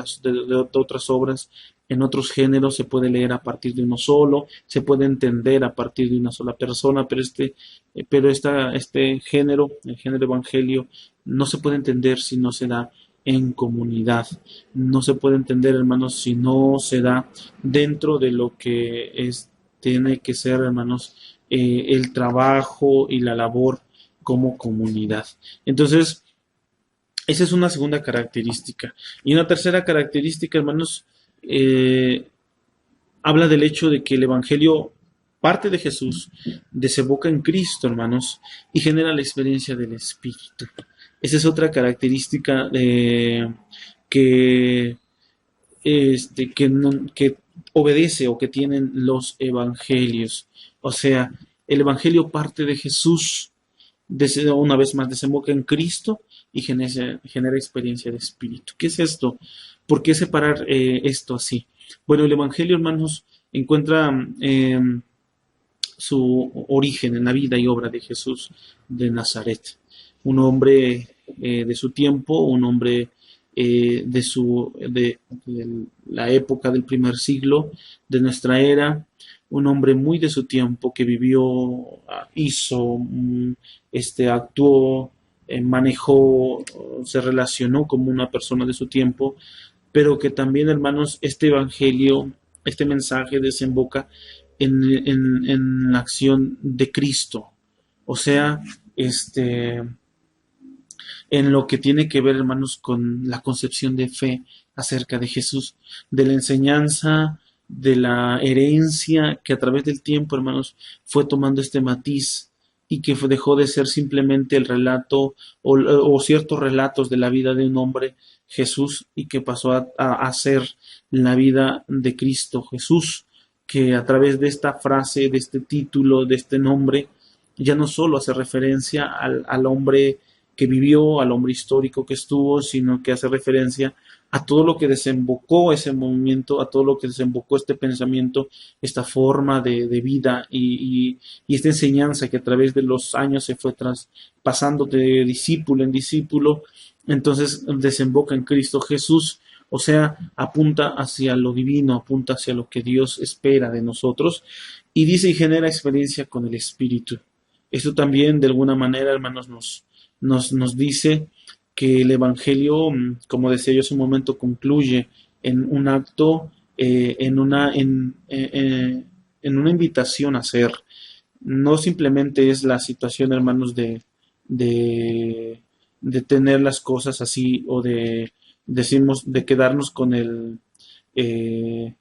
otras obras en otros géneros se puede leer a partir de uno solo, se puede entender a partir de una sola persona, pero este género, el género evangelio, no se puede entender si no se da en comunidad. No se puede entender, hermanos, si no se da dentro de lo que tiene que ser, hermanos, el trabajo y la labor como comunidad. Entonces, esa es una segunda característica. Y una tercera característica, hermanos, habla del hecho de que el Evangelio parte de Jesús, desemboca en Cristo, hermanos, y genera la experiencia del Espíritu. Esa es otra característica que, que obedece o que tienen los evangelios. O sea, el Evangelio parte de Jesús, una vez más desemboca en Cristo y genera experiencia de Espíritu. ¿Qué es esto? ¿Por qué separar esto así? Bueno, el Evangelio, hermanos, encuentra su origen en la vida y obra de Jesús de Nazaret. Un hombre de su tiempo, un hombre de la época del primer siglo de nuestra era, un hombre muy de su tiempo que vivió, hizo, actuó, manejó, se relacionó como una persona de su tiempo, pero que también, hermanos, este evangelio, este mensaje desemboca en la acción de Cristo. O sea, en lo que tiene que ver, hermanos, con la concepción de fe acerca de Jesús, de la enseñanza, de la herencia que a través del tiempo, hermanos, fue tomando este matiz y que dejó de ser simplemente el relato o ciertos relatos de la vida de un hombre, Jesús, y que pasó a ser la vida de Cristo Jesús, que a través de esta frase, de este título, de este nombre, ya no solo hace referencia al hombre que vivió, al hombre histórico que estuvo, sino que hace referencia a todo lo que desembocó ese movimiento, a todo lo que desembocó este pensamiento, esta forma de vida y esta enseñanza que a través de los años se fue pasando de discípulo en discípulo, entonces desemboca en Cristo Jesús, o sea, apunta hacia lo divino, apunta hacia lo que Dios espera de nosotros y dice y genera experiencia con el Espíritu. Esto también de alguna manera, hermanos, nos dice que el Evangelio, como decía yo hace un momento, concluye en un acto, en una invitación a ser. no simplemente es la situación, hermanos, de, de tener las cosas así o de quedarnos eh,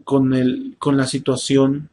con la situación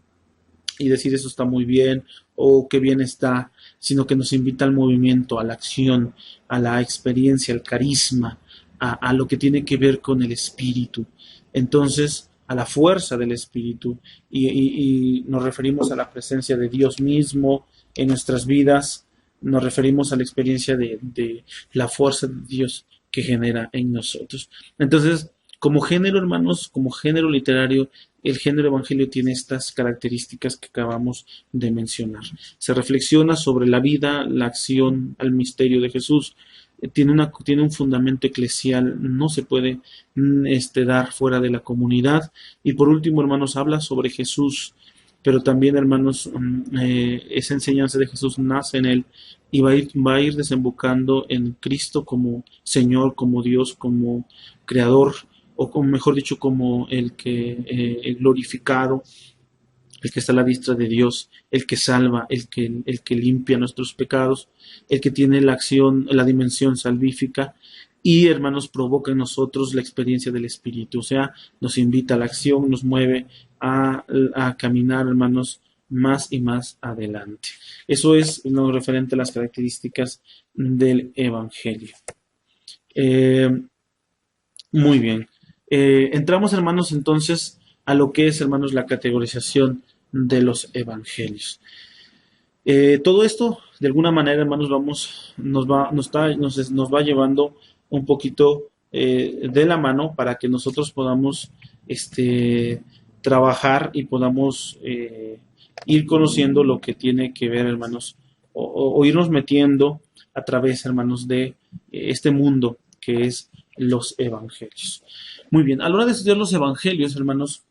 y decir eso está muy bien o qué bien está, sino que nos invita al movimiento, a la acción, a la experiencia, al carisma, a lo que tiene que ver con el espíritu. Entonces, a la fuerza del espíritu y nos referimos a la presencia de Dios mismo en nuestras vidas, nos referimos a la experiencia de la fuerza de Dios que genera en nosotros. Entonces, como género, hermanos, como género literario, el género evangelio tiene estas características que acabamos de mencionar. Se reflexiona sobre la vida, la acción, el misterio de Jesús. Tiene un fundamento eclesial, no se puede dar fuera de la comunidad. Y por último, hermanos, habla sobre Jesús, pero también, hermanos, esa enseñanza de Jesús nace en él y va a ir desembocando en Cristo como Señor, como Dios, como Creador, o como mejor dicho, como el glorificado, el que está a la diestra de Dios, el que salva, el que limpia nuestros pecados, el que tiene la acción, la dimensión salvífica, y hermanos, provoca en nosotros la experiencia del Espíritu, o sea, nos invita a la acción, nos mueve a caminar, hermanos, más y más adelante. Eso es lo referente a las características del Evangelio. Eh, Muy bien. Entramos, hermanos, entonces a lo que es, hermanos, la categorización de los evangelios. Todo esto, de alguna manera, hermanos, nos va llevando un poquito de la mano para que nosotros podamos trabajar y podamos ir conociendo lo que tiene que ver, hermanos, o irnos metiendo a través, hermanos, de este mundo que es los evangelios. Muy bien, a la hora de estudiar los evangelios, hermanos,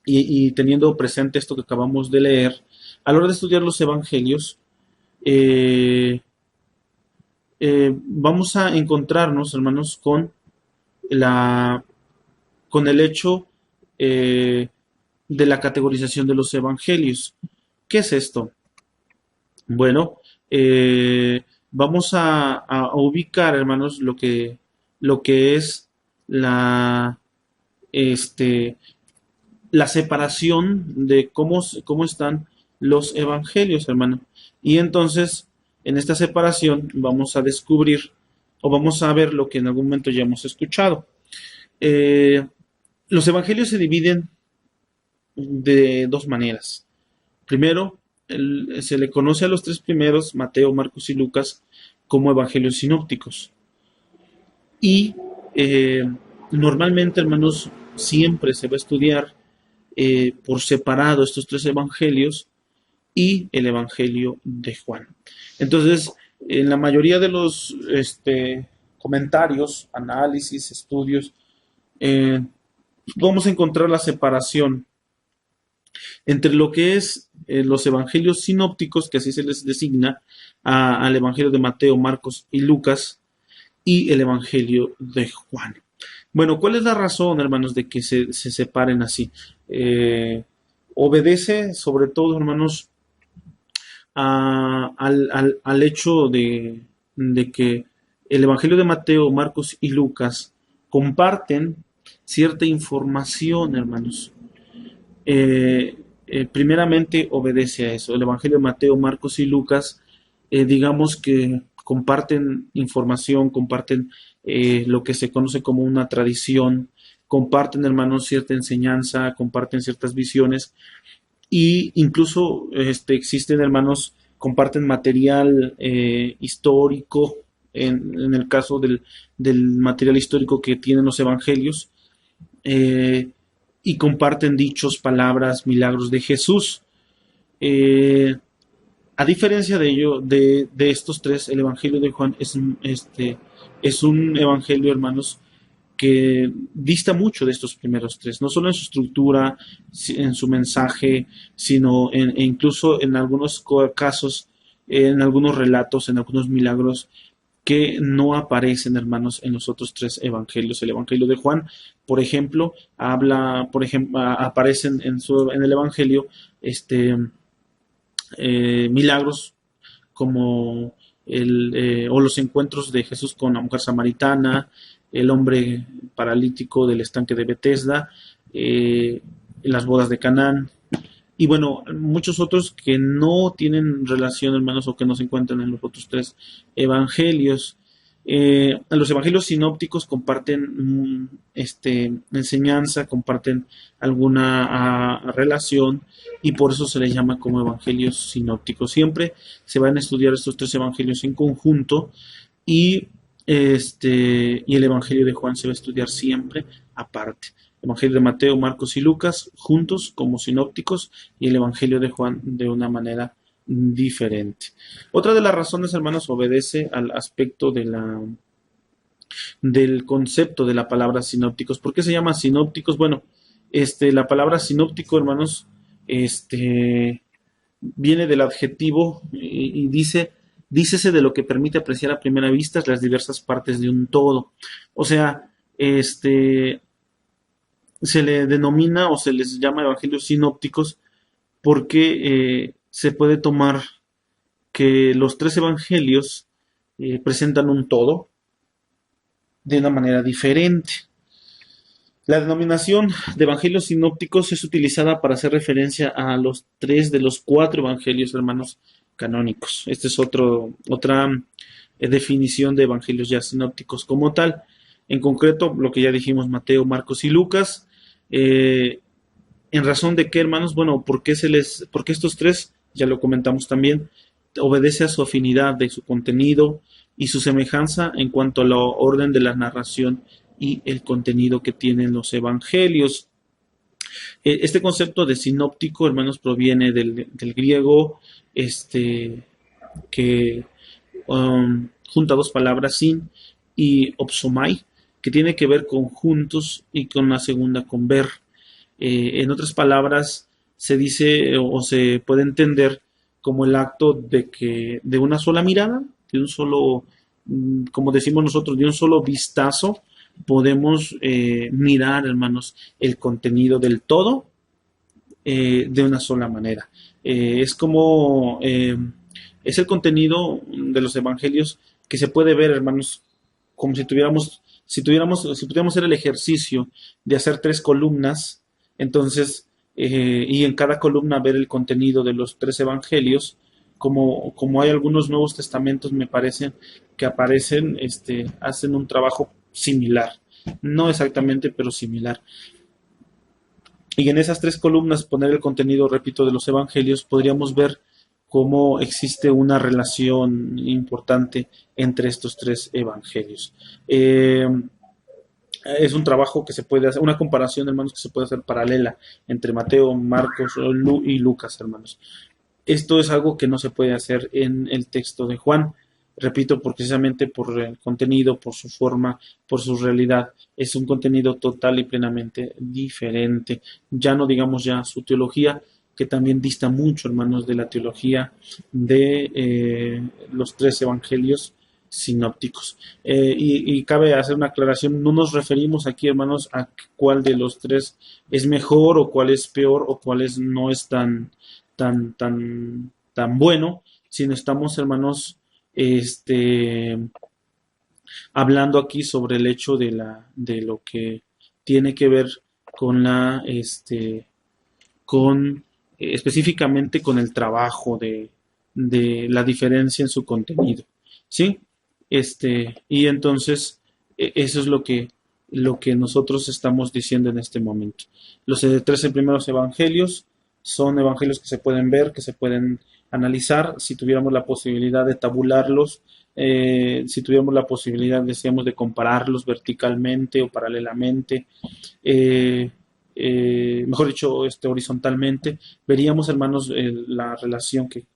y teniendo presente esto que acabamos de leer, a la hora de estudiar los evangelios, eh, vamos a encontrarnos, hermanos, la, con el hecho eh, de la categorización de los evangelios. ¿Qué es esto? Bueno, vamos a ubicar, hermanos, lo que es la, este, la separación de cómo están los evangelios, hermano. Y entonces, en esta separación vamos a descubrir o vamos a ver lo que en algún momento ya hemos escuchado. Eh, los evangelios se dividen de dos maneras. Primero, se le conoce a los tres primeros, Mateo, Marcos y Lucas, como evangelios sinópticos. Y normalmente, hermanos, siempre se va a estudiar por separado estos tres evangelios y el evangelio de Juan. Entonces, en la mayoría de los comentarios, análisis, estudios, vamos a encontrar la separación entre lo que es los evangelios sinópticos, que así se les designa al evangelio de Mateo, Marcos y Lucas, y el evangelio de Juan. Bueno, ¿cuál es la razón, hermanos, de que se separen así? Obedece, sobre todo, hermanos, al hecho de que el Evangelio de Mateo, Marcos y Lucas comparten cierta información, hermanos. Primeramente obedece a eso. El Evangelio de Mateo, Marcos y Lucas, digamos que comparten información, comparten lo que se conoce como una tradición, comparten, hermanos, cierta enseñanza, comparten ciertas visiones y incluso existen, hermanos, comparten material histórico, en el caso del material histórico que tienen los evangelios, eh, y comparten dichos, palabras, milagros de Jesús. Eh, a diferencia de ello, de estos tres, el Evangelio de Juan es un evangelio, hermanos, que dista mucho de estos primeros tres, no solo en su estructura, en su mensaje, sino e incluso en algunos casos, en algunos relatos, en algunos milagros que no aparecen, hermanos, en los otros tres evangelios. El Evangelio de Juan, por ejemplo, aparecen en el Evangelio, milagros como o los encuentros de Jesús con la mujer samaritana, el hombre paralítico del estanque de Betesda, las bodas de Canaán, y bueno, muchos otros que no tienen relación, hermanos, o que no se encuentran en los otros tres evangelios. Los evangelios sinópticos comparten enseñanza, comparten alguna relación, y por eso se les llama como evangelios sinópticos. Siempre se van a estudiar estos tres evangelios en conjunto, y y el evangelio de Juan se va a estudiar siempre aparte. El evangelio de Mateo, Marcos y Lucas juntos como sinópticos, y el evangelio de Juan de una manera diferente. Otra de las razones, hermanos, obedece al aspecto del concepto de la palabra sinópticos. ¿Por qué se llama sinópticos? Bueno, la palabra sinóptico, hermanos, viene del adjetivo y dícese de lo que permite apreciar a primera vista las diversas partes de un todo. O sea, se le denomina o se les llama evangelios sinópticos porque se puede tomar que los tres evangelios presentan un todo de una manera diferente. La denominación de evangelios sinópticos es utilizada para hacer referencia a los tres de los cuatro evangelios, hermanos, canónicos. Esta es otra definición de evangelios ya sinópticos como tal. En concreto, lo que ya dijimos, Mateo, Marcos y Lucas. ¿En razón de qué, hermanos? Bueno, porque estos tres, ya lo comentamos también, obedece a su afinidad de su contenido y su semejanza en cuanto a la orden de la narración y el contenido que tienen los evangelios. Este concepto de sinóptico, hermanos, proviene del griego, que junta dos palabras, sin y opsomai, que tiene que ver con juntos, y con la segunda con ver. En otras palabras, se dice o se puede entender como el acto de una sola mirada, de un solo, como decimos nosotros, de un solo vistazo, podemos mirar, hermanos, el contenido del todo de una sola manera. Es como, es el contenido de los evangelios que se puede ver, hermanos, como si pudiéramos hacer el ejercicio de hacer tres columnas, entonces, y en cada columna ver el contenido de los tres evangelios, como hay algunos Nuevos Testamentos, me parecen, que aparecen, hacen un trabajo similar, no exactamente, pero similar. Y en esas tres columnas poner el contenido, repito, de los evangelios, podríamos ver cómo existe una relación importante entre estos tres evangelios. Es un trabajo que se puede hacer, una comparación, hermanos, que se puede hacer paralela entre Mateo, Marcos y Lucas, hermanos. Esto es algo que no se puede hacer en el texto de Juan. Repito, precisamente por el contenido, por su forma, por su realidad. Es un contenido total y plenamente diferente. Ya no digamos ya su teología, que también dista mucho, hermanos, de la teología de los tres evangelios sinópticos. Y cabe hacer una aclaración, no nos referimos aquí, hermanos, a cuál de los tres es mejor o cuál es peor o cuál no es tan bueno, sino estamos, hermanos, hablando aquí sobre el hecho de lo que tiene que ver con específicamente con el trabajo de la diferencia en su contenido, ¿sí? Y entonces, eso es lo que nosotros estamos diciendo en este momento. Los 13 primeros evangelios son evangelios que se pueden ver, que se pueden analizar. Si tuviéramos la posibilidad de tabularlos, si tuviéramos la posibilidad, decíamos, de compararlos verticalmente o paralelamente, mejor dicho, horizontalmente, veríamos, hermanos, la relación que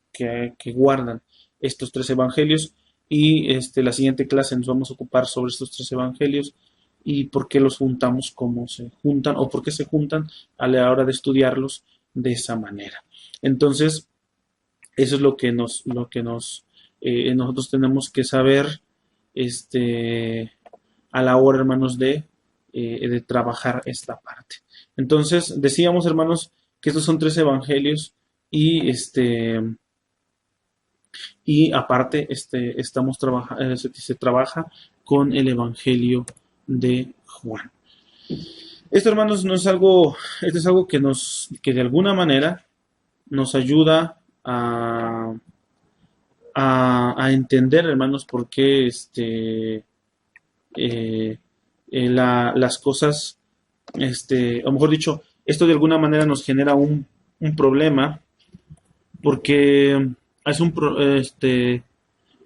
guardan estos tres evangelios. Y la siguiente clase nos vamos a ocupar sobre estos tres evangelios y por qué los juntamos, cómo se juntan o por qué se juntan a la hora de estudiarlos de esa manera. Entonces, eso es lo que nosotros tenemos que saber a la hora, hermanos, de trabajar esta parte. Entonces, decíamos, hermanos, que estos son tres evangelios y y aparte se trabaja con el Evangelio de Juan. Esto, hermanos, no es algo, esto es algo que de alguna manera nos ayuda a entender, hermanos, por qué las cosas, o mejor dicho, esto de alguna manera nos genera un problema, porque es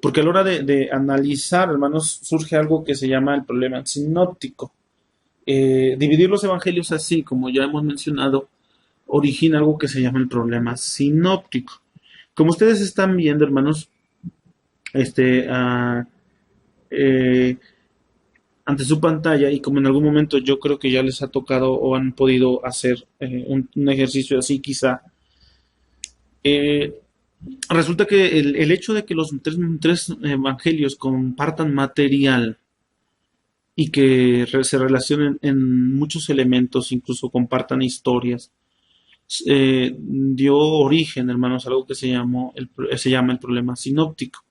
porque a la hora de analizar, hermanos, surge algo que se llama el problema sinóptico. Dividir los evangelios así, como ya hemos mencionado, origina algo que se llama el problema sinóptico. Como ustedes están viendo, hermanos, este, ah, eh, ante su pantalla, y como en algún momento yo creo que ya les ha tocado o han podido hacer un ejercicio así quizá, eh, resulta que el hecho de que los tres evangelios compartan material y que se relacionen en muchos elementos, incluso compartan historias, dio origen, hermanos, a algo que se llama el problema sinóptico.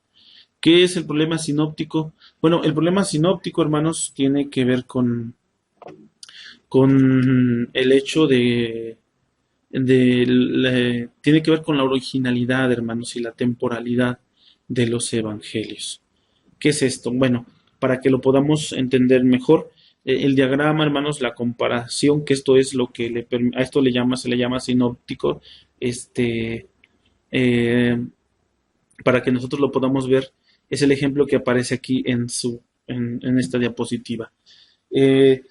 ¿Qué es el problema sinóptico? Bueno, el problema sinóptico, hermanos, tiene que ver con el hecho tiene que ver con la originalidad, hermanos, y la temporalidad de los evangelios. ¿Qué es esto? Bueno, para que lo podamos entender mejor, el diagrama, hermanos, la comparación, que esto es lo que a esto se le llama sinóptico, eh, para que nosotros lo podamos ver, es el ejemplo que aparece aquí en esta diapositiva. Eh,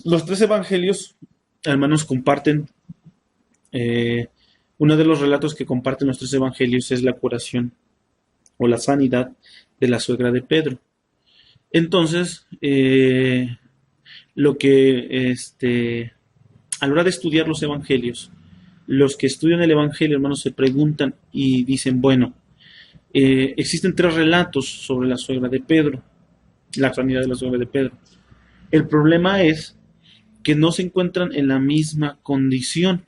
los tres evangelios, hermanos, comparten, uno de los relatos que comparten los tres evangelios es la curación o la sanidad de la suegra de Pedro. Entonces, lo que a la hora de estudiar los evangelios, los que estudian el evangelio, hermanos, se preguntan y dicen, bueno, existen tres relatos sobre la suegra de Pedro, la sanidad de la suegra de Pedro. El problema es que no se encuentran en la misma condición.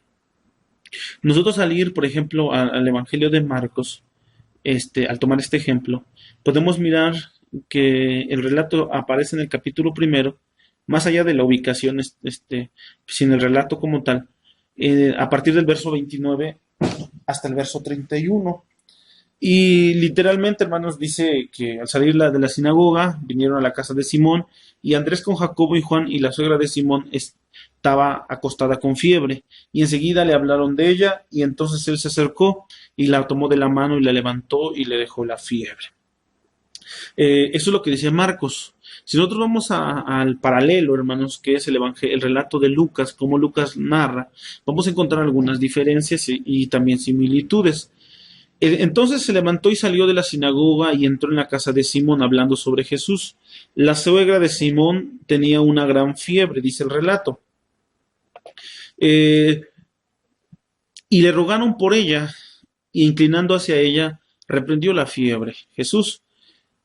Nosotros al ir, por ejemplo, al Evangelio de Marcos, al tomar este ejemplo, podemos mirar que el relato aparece en el capítulo primero, más allá de la ubicación, sin el relato como tal, a partir del verso 29 hasta el verso 31. Y literalmente, hermanos, dice que al salir de la sinagoga, vinieron a la casa de Simón, y Andrés con Jacobo y Juan y la suegra de Simón estaba acostada con fiebre, y enseguida le hablaron de ella, y entonces él se acercó y la tomó de la mano y la levantó y le dejó la fiebre. Eso es lo que dice Marcos. Si nosotros vamos al paralelo, hermanos, que es el relato de Lucas, como Lucas narra, vamos a encontrar algunas diferencias y también similitudes. Entonces se levantó y salió de la sinagoga y entró en la casa de Simón hablando sobre Jesús. La suegra de Simón tenía una gran fiebre, dice el relato. Y le rogaron por ella, y inclinando hacia ella, reprendió la fiebre. Jesús,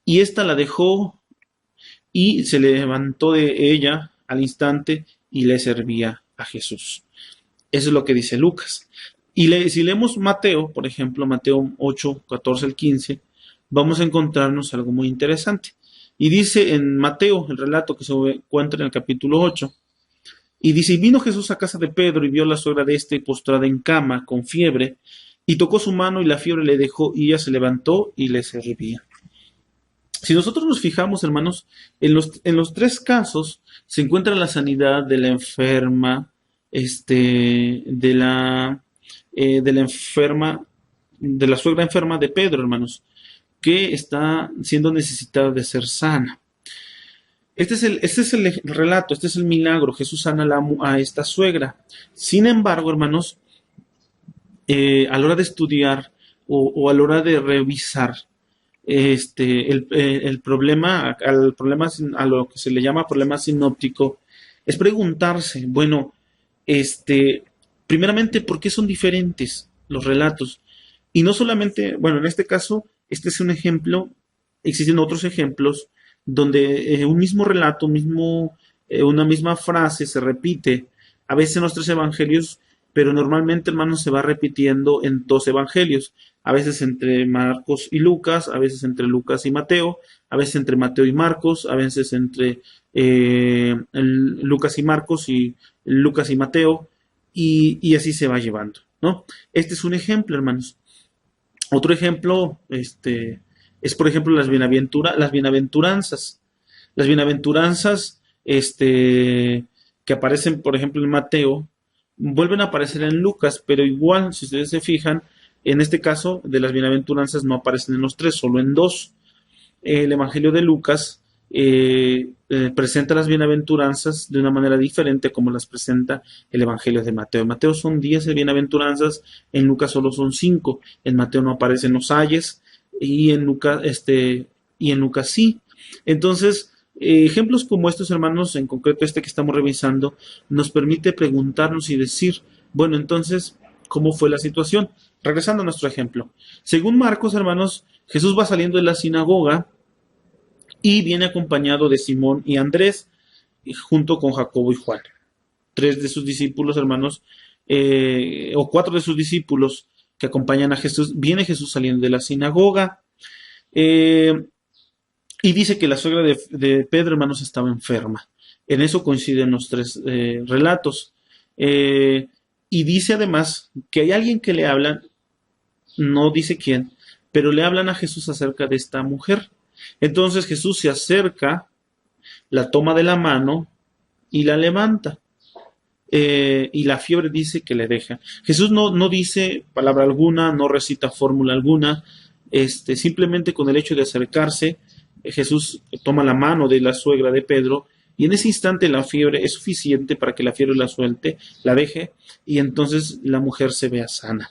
y ésta la dejó y se levantó de ella al instante y le servía a Jesús. Eso es lo que dice Lucas. Y si leemos Mateo, por ejemplo, Mateo 8, 14 al 15, vamos a encontrarnos algo muy interesante. Y dice en Mateo, el relato que se encuentra en el capítulo 8, y dice, y vino Jesús a casa de Pedro y vio a la suegra de este postrada en cama con fiebre, y tocó su mano y la fiebre le dejó y ella se levantó y le servía. Si nosotros nos fijamos, hermanos, en los tres casos se encuentra la sanidad de la enferma, de la enferma, de la suegra enferma de Pedro, hermanos, que está siendo necesitada de ser sana. Este es el relato, este es el milagro. Jesús sana a esta suegra. Sin embargo, hermanos, a la hora de estudiar o a la hora de revisar el problema, a lo que se le llama problema sinóptico, es preguntarse, bueno, primeramente, ¿por qué son diferentes los relatos? Y no solamente, bueno, en este caso, este es un ejemplo, existen otros ejemplos donde un mismo relato, una misma frase se repite, a veces en los tres evangelios, pero normalmente, hermanos, se va repitiendo en dos evangelios, a veces entre Marcos y Lucas, a veces entre Lucas y Mateo, a veces entre Mateo y Marcos, a veces entre Lucas y Marcos y Lucas y Mateo, y así se va llevando, ¿no? Este es un ejemplo, hermanos. Otro ejemplo, es por ejemplo las bienaventuranzas. Las bienaventuranzas, que aparecen, por ejemplo, en Mateo, vuelven a aparecer en Lucas, pero igual, si ustedes se fijan, en este caso de las bienaventuranzas no aparecen en los tres, solo en dos. El Evangelio de Lucas presenta las bienaventuranzas de una manera diferente como las presenta el Evangelio de Mateo. En Mateo son 10 bienaventuranzas, en Lucas solo son 5. En Mateo no aparecen los ayes y en Lucas sí. Entonces, ejemplos como estos, hermanos, en concreto este que estamos revisando, nos permite preguntarnos y decir, bueno, entonces, ¿cómo fue la situación? Regresando a nuestro ejemplo. Según Marcos, hermanos, Jesús va saliendo de la sinagoga y viene acompañado de Simón y Andrés, junto con Jacobo y Juan. Tres de sus discípulos, hermanos, o cuatro de sus discípulos que acompañan a Jesús. Viene Jesús saliendo de la sinagoga. Y dice que la suegra de Pedro, hermanos, estaba enferma. En eso coinciden los tres relatos. Y dice además que hay alguien que le habla, no dice quién, pero le hablan a Jesús acerca de esta mujer. Entonces Jesús se acerca, la toma de la mano y la levanta. Y la fiebre dice que le deja. Jesús no dice palabra alguna, no recita fórmula alguna, simplemente con el hecho de acercarse, Jesús toma la mano de la suegra de Pedro y en ese instante la fiebre es suficiente para que la fiebre la suelte, la deje y entonces la mujer se vea sana.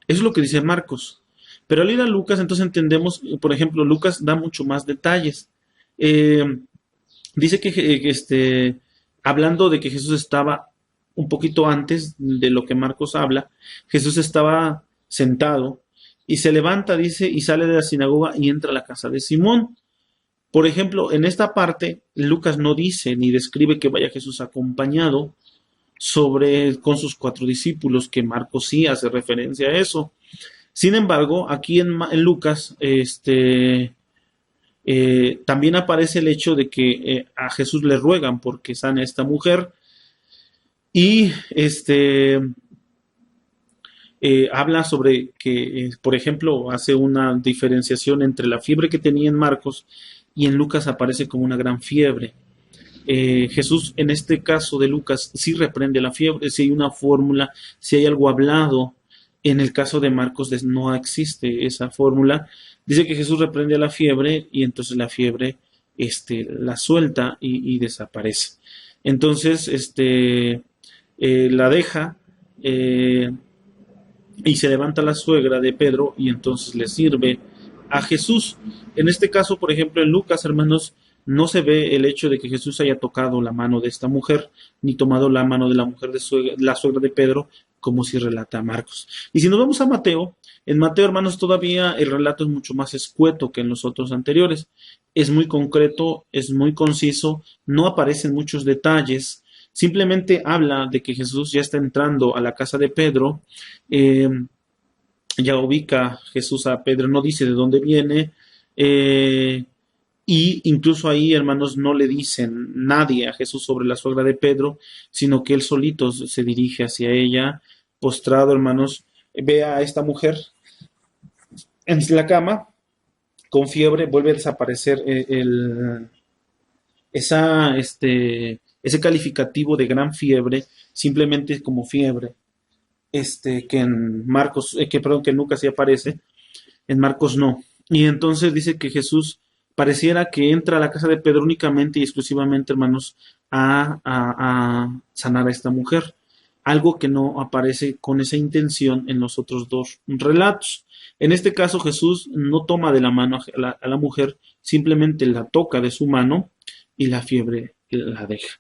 Eso es lo que dice Marcos. Pero al ir a Lucas, entonces entendemos, por ejemplo, Lucas da mucho más detalles. Dice que hablando de que Jesús estaba un poquito antes de lo que Marcos habla, Jesús estaba sentado y se levanta, dice, y sale de la sinagoga y entra a la casa de Simón. Por ejemplo, en esta parte, Lucas no dice ni describe que vaya Jesús acompañado con sus cuatro discípulos, que Marcos sí hace referencia a eso. Sin embargo, aquí en Lucas, también aparece el hecho de que a Jesús le ruegan porque sane a esta mujer y habla sobre que, por ejemplo, hace una diferenciación entre la fiebre que tenía en Marcos y en Lucas aparece como una gran fiebre. Jesús, en este caso de Lucas, sí reprende la fiebre, si hay una fórmula, si hay algo hablado. En el caso de Marcos no existe esa fórmula. Dice que Jesús reprende a la fiebre y entonces la fiebre la suelta y desaparece. Entonces, la deja y se levanta la suegra de Pedro y entonces le sirve a Jesús. En este caso, por ejemplo, en Lucas, hermanos, no se ve el hecho de que Jesús haya tocado la mano de esta mujer, ni tomado la mano de la mujer la suegra de Pedro, como si relata Marcos. Y si nos vamos a Mateo, en Mateo, hermanos, todavía el relato es mucho más escueto que en los otros anteriores. Es muy concreto, es muy conciso, no aparecen muchos detalles, simplemente habla de que Jesús ya está entrando a la casa de Pedro, ya ubica Jesús a Pedro, no dice de dónde viene, y incluso ahí, hermanos, no le dicen nadie a Jesús sobre la suegra de Pedro, sino que él solito se dirige hacia ella, postrado, hermanos, ve a esta mujer en la cama, con fiebre, vuelve a desaparecer ese calificativo de gran fiebre, simplemente como fiebre, que en Marcos, perdón, que en Lucas sí aparece, en Marcos no. Y entonces dice que Jesús pareciera que entra a la casa de Pedro únicamente y exclusivamente, hermanos, a sanar a esta mujer. Algo que no aparece con esa intención en los otros dos relatos. En este caso, Jesús no toma de la mano a la mujer, simplemente la toca de su mano y la fiebre la deja.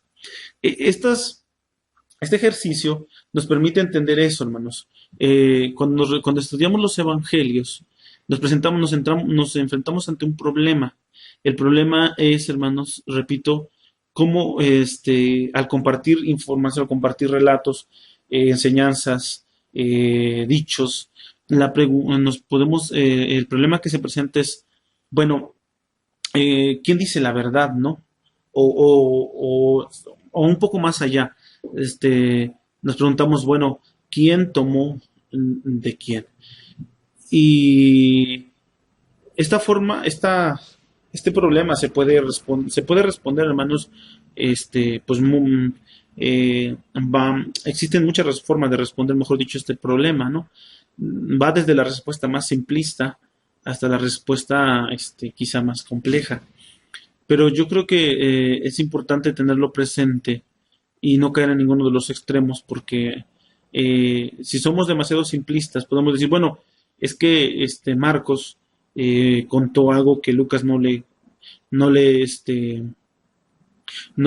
Este ejercicio nos permite entender eso, hermanos. Cuando estudiamos los evangelios, nos enfrentamos ante un problema. El problema es, hermanos, repito, cómo al compartir información, al compartir relatos, enseñanzas, dichos, nos podemos, el problema que se presenta es, bueno, ¿quién dice la verdad, no? O un poco más allá, nos preguntamos, bueno, ¿quién tomó de quién? Y esta forma, este problema se puede responder, hermanos, pues existen muchas formas de responder, mejor dicho, este problema, ¿no? Va desde la respuesta más simplista hasta la respuesta, quizá más compleja. Pero yo creo que es importante tenerlo presente y no caer en ninguno de los extremos, porque si somos demasiado simplistas, podemos decir, bueno, es que Marcos contó algo que Lucas no le, no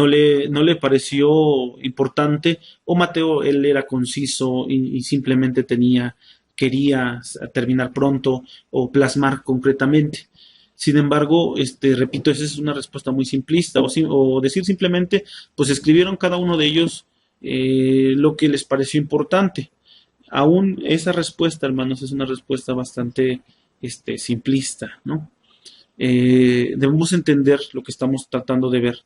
le pareció importante, o Mateo, él era conciso y simplemente quería terminar pronto o plasmar concretamente. Sin embargo, repito, esa es una respuesta muy simplista, o decir simplemente, pues escribieron cada uno de ellos lo que les pareció importante. Aún esa respuesta, hermanos, es una respuesta bastante simplista, ¿no? Debemos entender lo que estamos tratando de ver,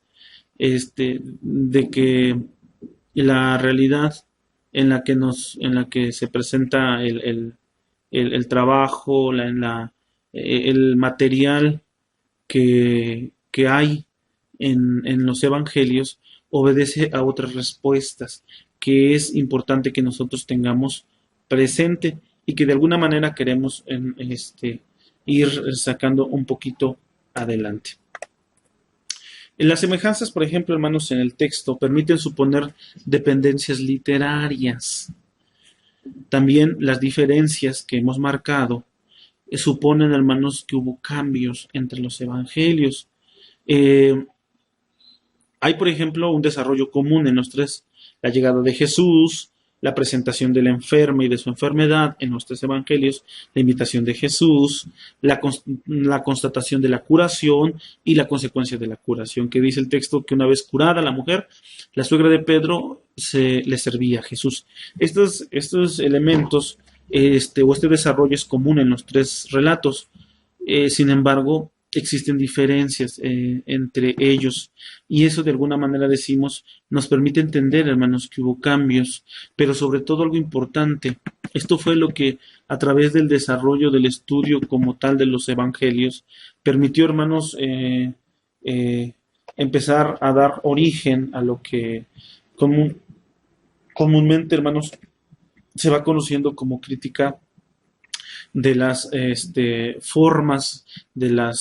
de que la realidad en la que se presenta el trabajo, el material que hay en los evangelios obedece a otras respuestas que es importante que nosotros tengamos presente y que de alguna manera queremos ir sacando un poquito adelante. Las semejanzas, por ejemplo, hermanos, en el texto permiten suponer dependencias literarias. También las diferencias que hemos marcado suponen, hermanos, que hubo cambios entre los evangelios. Eh, Hay, por ejemplo, un desarrollo común en los tres: la llegada de Jesús, la presentación del enfermo y de su enfermedad en los tres evangelios, la invitación de Jesús, la constatación de la curación y la consecuencia de la curación, que dice el texto que una vez curada la mujer, la suegra de Pedro le servía a Jesús. Estos elementos, o este desarrollo es común en los tres relatos. Sin embargo, existen diferencias entre ellos, y eso, de alguna manera, decimos, nos permite entender, hermanos, que hubo cambios, pero sobre todo algo importante: esto fue lo que, a través del desarrollo del estudio como tal de los evangelios, permitió, hermanos, empezar a dar origen a lo que comúnmente, hermanos, se va conociendo como crítica de las formas, de la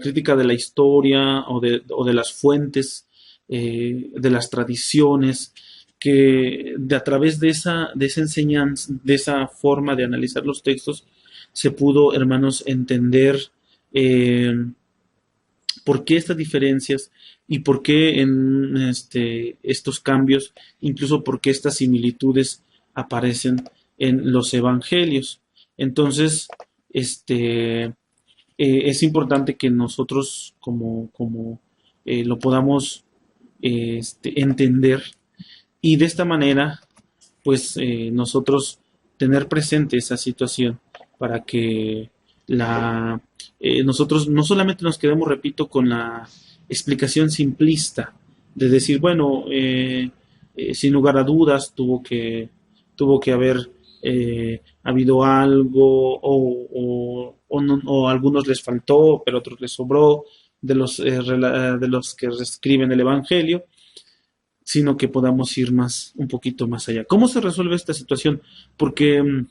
crítica de la historia, o de las fuentes, de las tradiciones, que a través de esa enseñanza, de esa forma de analizar los textos, se pudo, hermanos, entender eh, por qué estas diferencias y por qué en estos cambios, incluso por qué estas similitudes aparecen en los evangelios. Entonces, es importante que nosotros lo podamos entender, y de esta manera, pues nosotros tener presente esa situación para que nosotros no solamente nos quedemos, repito, con la explicación simplista de decir, bueno, sin lugar a dudas tuvo que haber habido algo, o a algunos les faltó, pero a otros les sobró de los que escriben el Evangelio, sino que podamos ir un poquito más allá. ¿Cómo se resuelve esta situación? Porque,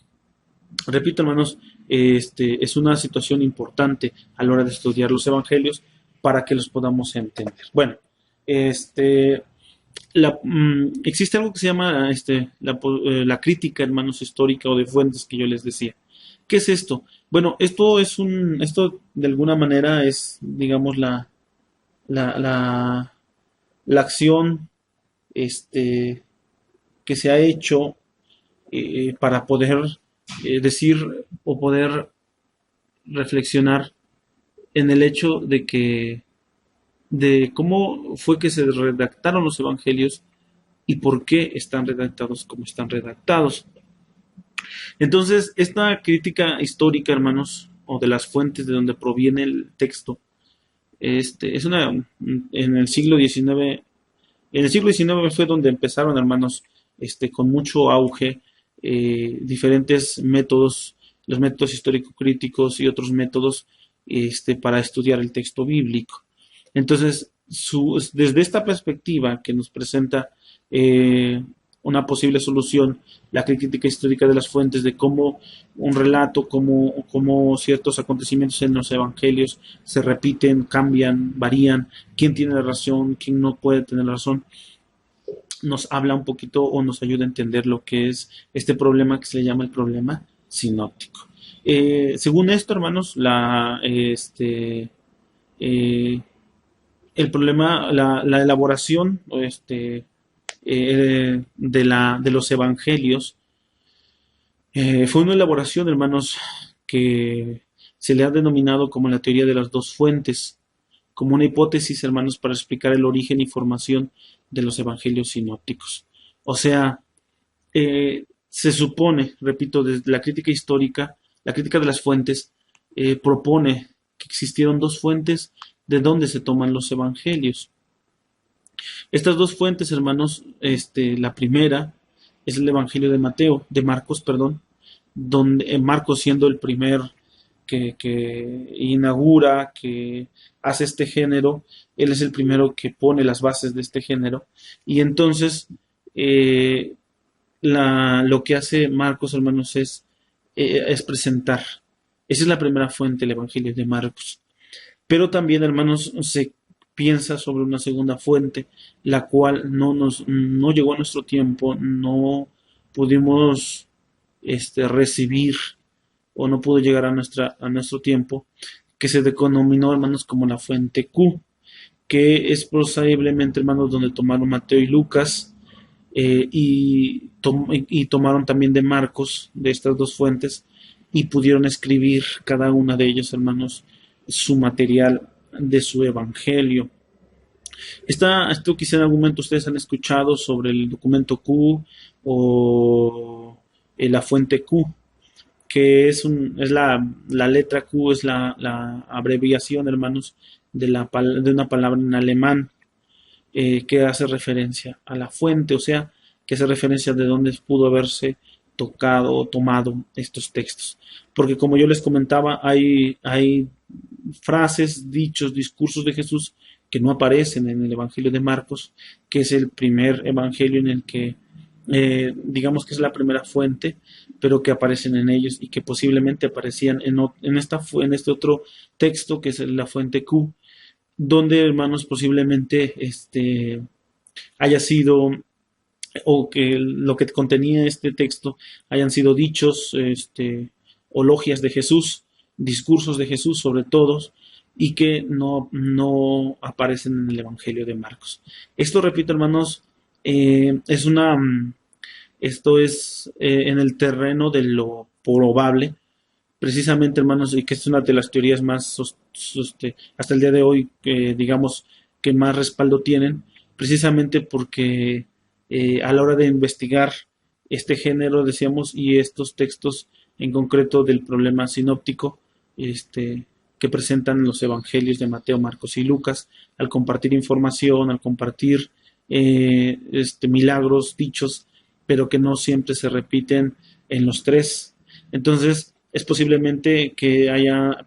repito, hermanos, es una situación importante a la hora de estudiar los evangelios para que los podamos entender. Bueno, existe algo que se llama la crítica, hermanos, histórica o de fuentes, que yo les decía. ¿Qué es esto? Bueno, esto de alguna manera es, digamos, la, la, la acción que se ha hecho para poder decir o poder reflexionar en el hecho de cómo fue que se redactaron los evangelios y por qué están redactados como están redactados. Entonces, esta crítica histórica, hermanos, o de las fuentes de donde proviene el texto, es una, en el siglo XIX, en el siglo XIX fue donde empezaron, hermanos, con mucho auge, diferentes métodos, los métodos histórico-críticos y otros métodos, para estudiar el texto bíblico. Entonces, desde esta perspectiva que nos presenta una posible solución, la crítica histórica de las fuentes, de cómo un relato, cómo ciertos acontecimientos en los evangelios se repiten, cambian, varían, quién tiene la razón, quién no puede tener la razón, nos habla un poquito o nos ayuda a entender lo que es este problema que se le llama el problema sinóptico. Según esto, hermanos, eh, el problema, la elaboración de los evangelios fue una elaboración, hermanos, que se le ha denominado como la teoría de las dos fuentes, como una hipótesis, hermanos, para explicar el origen y formación de los evangelios sinópticos. O sea, se supone, repito, desde la crítica histórica, la crítica de las fuentes, propone que existieron dos fuentes de donde se toman los evangelios. Estas dos fuentes, hermanos, la primera es el Evangelio de Marcos, perdón, donde Marcos siendo el primer que inaugura, que hace este género, él es el primero que pone las bases de este género, y entonces eh, lo que hace Marcos, hermanos, es presentar. Esa es la primera fuente, el Evangelio de Marcos. Pero también, hermanos, se piensa sobre una segunda fuente, la cual no llegó a nuestro tiempo, no pudimos recibir o no pudo llegar a nuestro tiempo, que se denominó, hermanos, como la fuente Q, que es posiblemente, hermanos, donde tomaron Mateo y Lucas, y tomaron también de Marcos, de estas dos fuentes, y pudieron escribir cada una de ellas, hermanos, su material de su evangelio. Esto quizá en algún momento ustedes han escuchado sobre el documento Q o la fuente Q, que es la letra Q, es la abreviación, hermanos, de una palabra en alemán, que hace referencia a la fuente, o sea, que hace referencia de dónde pudo haberse tocado o tomado estos textos. Porque como yo les comentaba, hay frases, dichos, discursos de Jesús que no aparecen en el Evangelio de Marcos, que es el primer evangelio en el que digamos que es la primera fuente, pero que aparecen en ellos y que posiblemente aparecían en este otro texto que es la fuente Q, donde, hermanos, posiblemente haya sido, o que lo que contenía este texto hayan sido dichos, o logias de Jesús, discursos de Jesús sobre todos, y que no aparecen en el Evangelio de Marcos. Esto, repito, hermanos, es esto es en el terreno de lo probable, precisamente, hermanos, y que es una de las teorías más, hasta el día de hoy, que digamos que más respaldo tienen, precisamente porque a la hora de investigar este género, decíamos, y estos textos en concreto del problema sinóptico, que presentan los evangelios de Mateo, Marcos y Lucas, al compartir información, al compartir milagros, dichos, pero que no siempre se repiten en los tres. Entonces, es posiblemente que haya,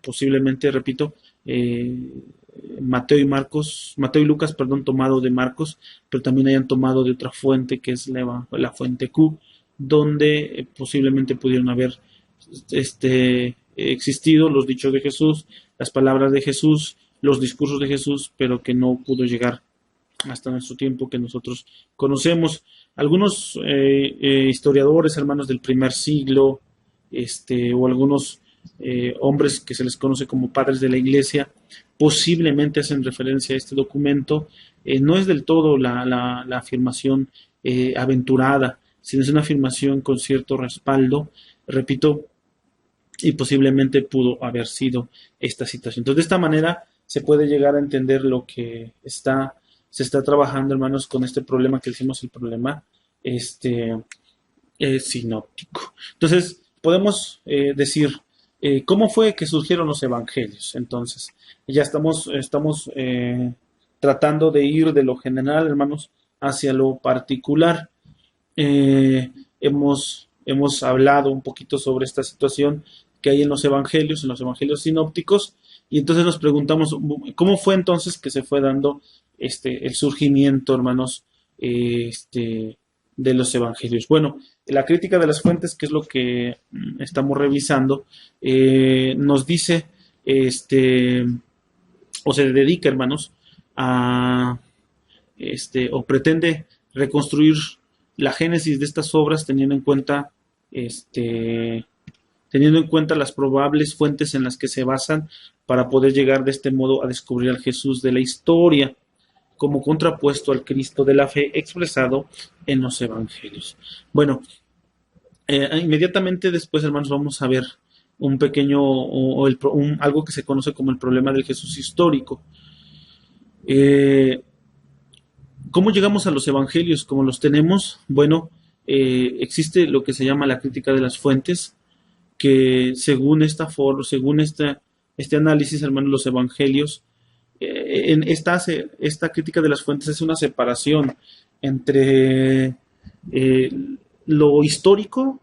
repito, Mateo y Lucas, perdón, tomado de Marcos, pero también hayan tomado de otra fuente que es la fuente Q, donde posiblemente pudieron haber existido los dichos de Jesús, las palabras de Jesús, los discursos de Jesús, pero que no pudo llegar hasta nuestro tiempo que nosotros conocemos. Algunos historiadores, hermanos del primer siglo, o algunos hombres que se les conoce como padres de la iglesia, posiblemente hacen referencia a este documento. No es del todo la afirmación aventurada, sino es una afirmación con cierto respaldo, repito, y posiblemente pudo haber sido esta situación. Entonces, de esta manera se puede llegar a entender lo que está se está trabajando, hermanos, con este problema que decimos el problema este, sinóptico. Entonces, podemos decir, ¿cómo fue que surgieron los evangelios? Entonces, ya estamos tratando de ir de lo general, hermanos, hacia lo particular. Hemos hablado un poquito sobre esta situación que hay en los evangelios sinópticos, y entonces nos preguntamos, ¿cómo fue entonces que se fue dando el surgimiento, hermanos, de los evangelios? Bueno, la crítica de las fuentes, que es lo que estamos revisando, nos dice, o se dedica, hermanos, a, o pretende reconstruir la génesis de estas obras teniendo en cuenta las probables fuentes en las que se basan para poder llegar de este modo a descubrir al Jesús de la historia como contrapuesto al Cristo de la fe expresado en los evangelios. Bueno, inmediatamente después, hermanos, vamos a ver un pequeño algo que se conoce como el problema del Jesús histórico. ¿Cómo llegamos a los evangelios? ¿Cómo los tenemos? Bueno, existe lo que se llama la crítica de las fuentes, que según este análisis, hermanos, los evangelios, en esta crítica de las fuentes es una separación entre lo histórico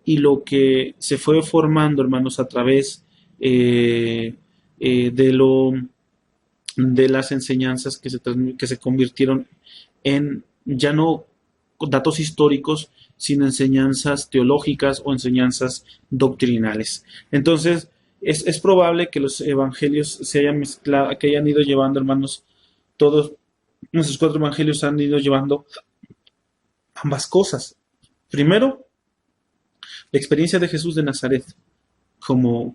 y lo que se fue formando, hermanos, a través de las enseñanzas que se convirtieron en ya no datos históricos, sino enseñanzas teológicas o enseñanzas doctrinales. Entonces, es probable que los evangelios se hayan mezclado, que hayan ido llevando, hermanos, todos nuestros 4 evangelios han ido llevando ambas cosas. Primero, la experiencia de Jesús de Nazaret como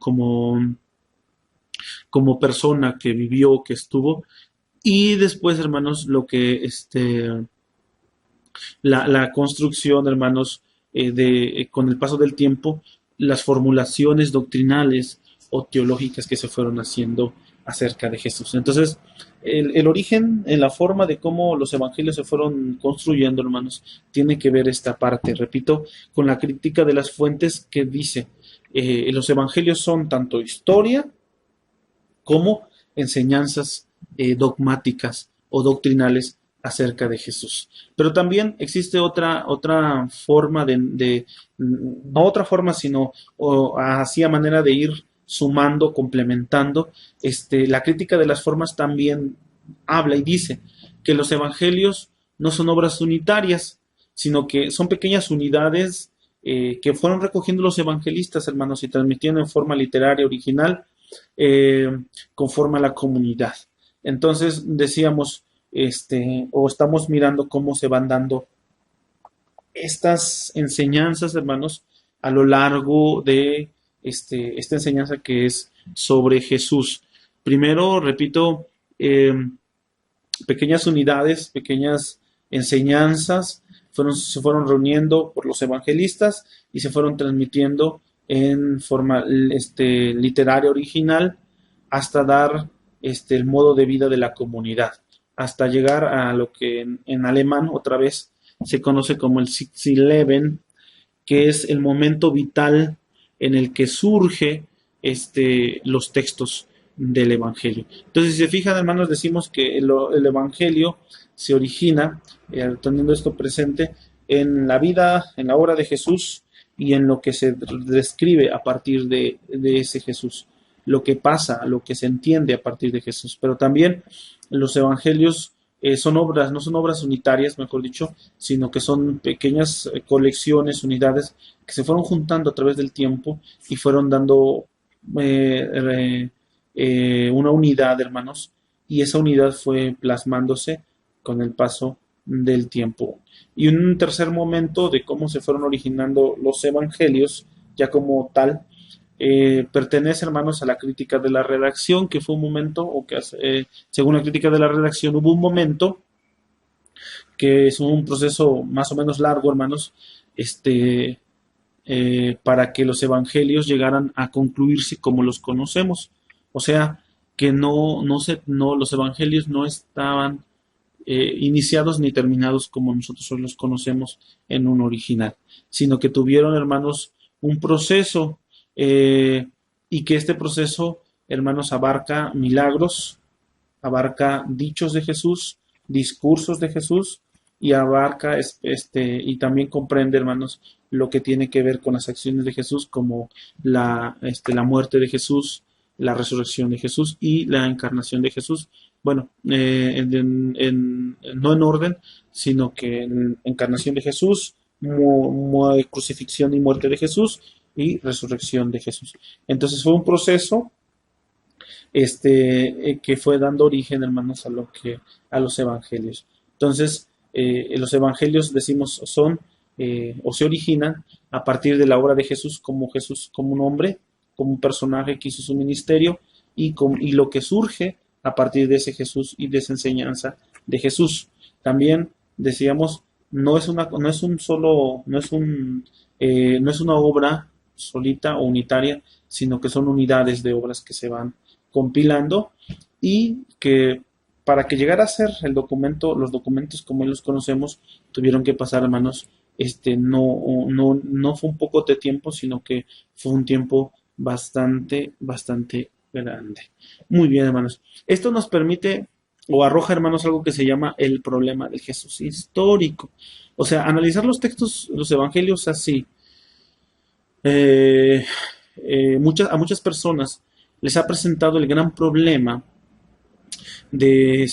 persona que vivió, que estuvo, y después, hermanos, lo que la construcción, hermanos, con el paso del tiempo, las formulaciones doctrinales o teológicas que se fueron haciendo acerca de Jesús. Entonces, el origen, en la forma de cómo los evangelios se fueron construyendo, hermanos, tiene que ver esta parte, repito, con la crítica de las fuentes que dice, los evangelios son tanto historia como enseñanzas dogmáticas o doctrinales acerca de Jesús. Pero también existe otra forma no otra forma, sino así a manera de ir sumando, complementando. La crítica de las formas también habla y dice que los evangelios no son obras unitarias, sino que son pequeñas unidades que fueron recogiendo los evangelistas, hermanos, y transmitiendo en forma literaria original conforme a la comunidad. Entonces decíamos, o estamos mirando cómo se van dando estas enseñanzas, hermanos, a lo largo de esta enseñanza que es sobre Jesús. Primero, repito, pequeñas unidades, pequeñas enseñanzas se fueron reuniendo por los evangelistas y se fueron transmitiendo en forma literaria original hasta dar el modo de vida de la comunidad, hasta llegar a lo que en alemán otra vez se conoce como el Sitzenleben, que es el momento vital en el que surge los textos del Evangelio. Entonces, si se fijan, hermanos, decimos que el Evangelio se origina, teniendo esto presente, en la vida, en la obra de Jesús y en lo que se describe a partir de ese Jesús, lo que pasa, lo que se entiende a partir de Jesús. Pero también los evangelios no son obras unitarias, mejor dicho, sino que son pequeñas colecciones, unidades que se fueron juntando a través del tiempo y fueron dando una unidad, hermanos, y esa unidad fue plasmándose con el paso del tiempo. Y un tercer momento de cómo se fueron originando los evangelios, ya como tal, pertenece, hermanos, a la crítica de la redacción, que fue un momento, o que según la crítica de la redacción hubo un momento, que es un proceso más o menos largo, hermanos, para que los evangelios llegaran a concluirse como los conocemos. O sea, que los evangelios no estaban iniciados ni terminados como nosotros hoy los conocemos en un original, sino que tuvieron, hermanos, un proceso y que este proceso, hermanos, abarca milagros, abarca dichos de Jesús, discursos de Jesús y abarca y también comprende, hermanos, lo que tiene que ver con las acciones de Jesús, como la muerte de Jesús, la resurrección de Jesús y la encarnación de Jesús. Bueno, no en orden, sino que en encarnación de Jesús, crucifixión y muerte de Jesús y resurrección de Jesús. Entonces fue un proceso que fue dando origen, hermanos, a los evangelios. Entonces, los evangelios, decimos, son o se originan a partir de la obra de Jesús como un hombre, como un personaje que hizo su ministerio y lo que surge a partir de ese Jesús y de esa enseñanza de Jesús. También decíamos, no es una obra solita o unitaria, sino que son unidades de obras que se van compilando y que para que llegara a ser los documentos como hoy los conocemos, tuvieron que pasar, hermanos, no fue un poco de tiempo, sino que fue un tiempo bastante grande. Muy bien, hermanos. Esto nos permite o arroja, hermanos, algo que se llama el problema del Jesús histórico. O sea, analizar los textos, los evangelios así. A muchas personas les ha presentado el gran problema de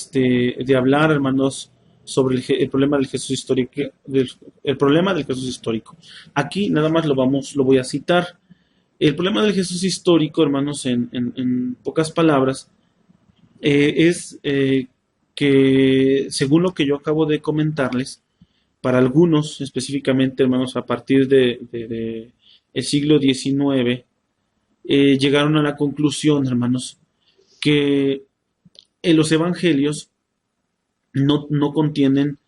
hablar, hermanos, sobre el problema del Jesús histórico, el problema del Jesús histórico. Aquí nada más lo voy a citar. El problema del Jesús histórico, hermanos, en pocas palabras, es que, según lo que yo acabo de comentarles, para algunos, específicamente, hermanos, a partir de el siglo XIX, llegaron a la conclusión, hermanos, que los evangelios no contienen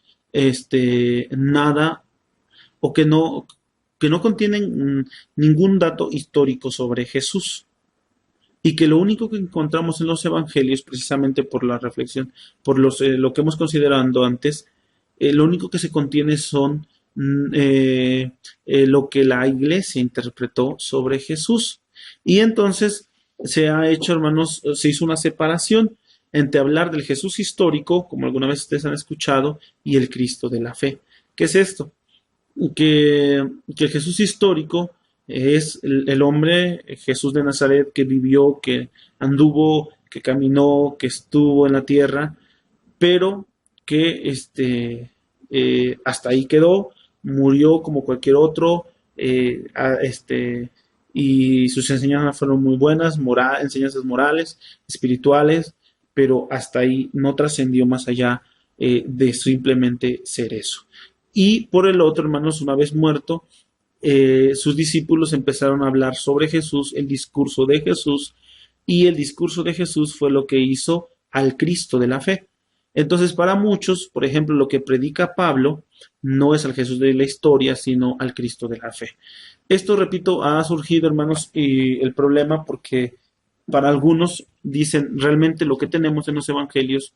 nada o que no contienen ningún dato histórico sobre Jesús y que lo único que encontramos en los evangelios, precisamente por la reflexión, por lo que hemos considerado antes, lo único que se contiene son lo que la iglesia interpretó sobre Jesús. Y entonces se ha hecho, hermanos, se hizo una separación entre hablar del Jesús histórico, como alguna vez ustedes han escuchado, y el Cristo de la fe. ¿Qué es esto? Que el Jesús histórico es el hombre, Jesús de Nazaret, que vivió, que anduvo, que caminó, que estuvo en la tierra, pero que hasta ahí quedó, murió como cualquier otro, y sus enseñanzas fueron muy buenas, enseñanzas morales, espirituales, pero hasta ahí no trascendió más allá de simplemente ser eso. Y por el otro, hermanos, una vez muerto, sus discípulos empezaron a hablar sobre Jesús, el discurso de Jesús, y el discurso de Jesús fue lo que hizo al Cristo de la fe. Entonces, para muchos, por ejemplo, lo que predica Pablo no es al Jesús de la historia, sino al Cristo de la fe. Esto, repito, ha surgido, hermanos, y el problema porque para algunos dicen realmente lo que tenemos en los evangelios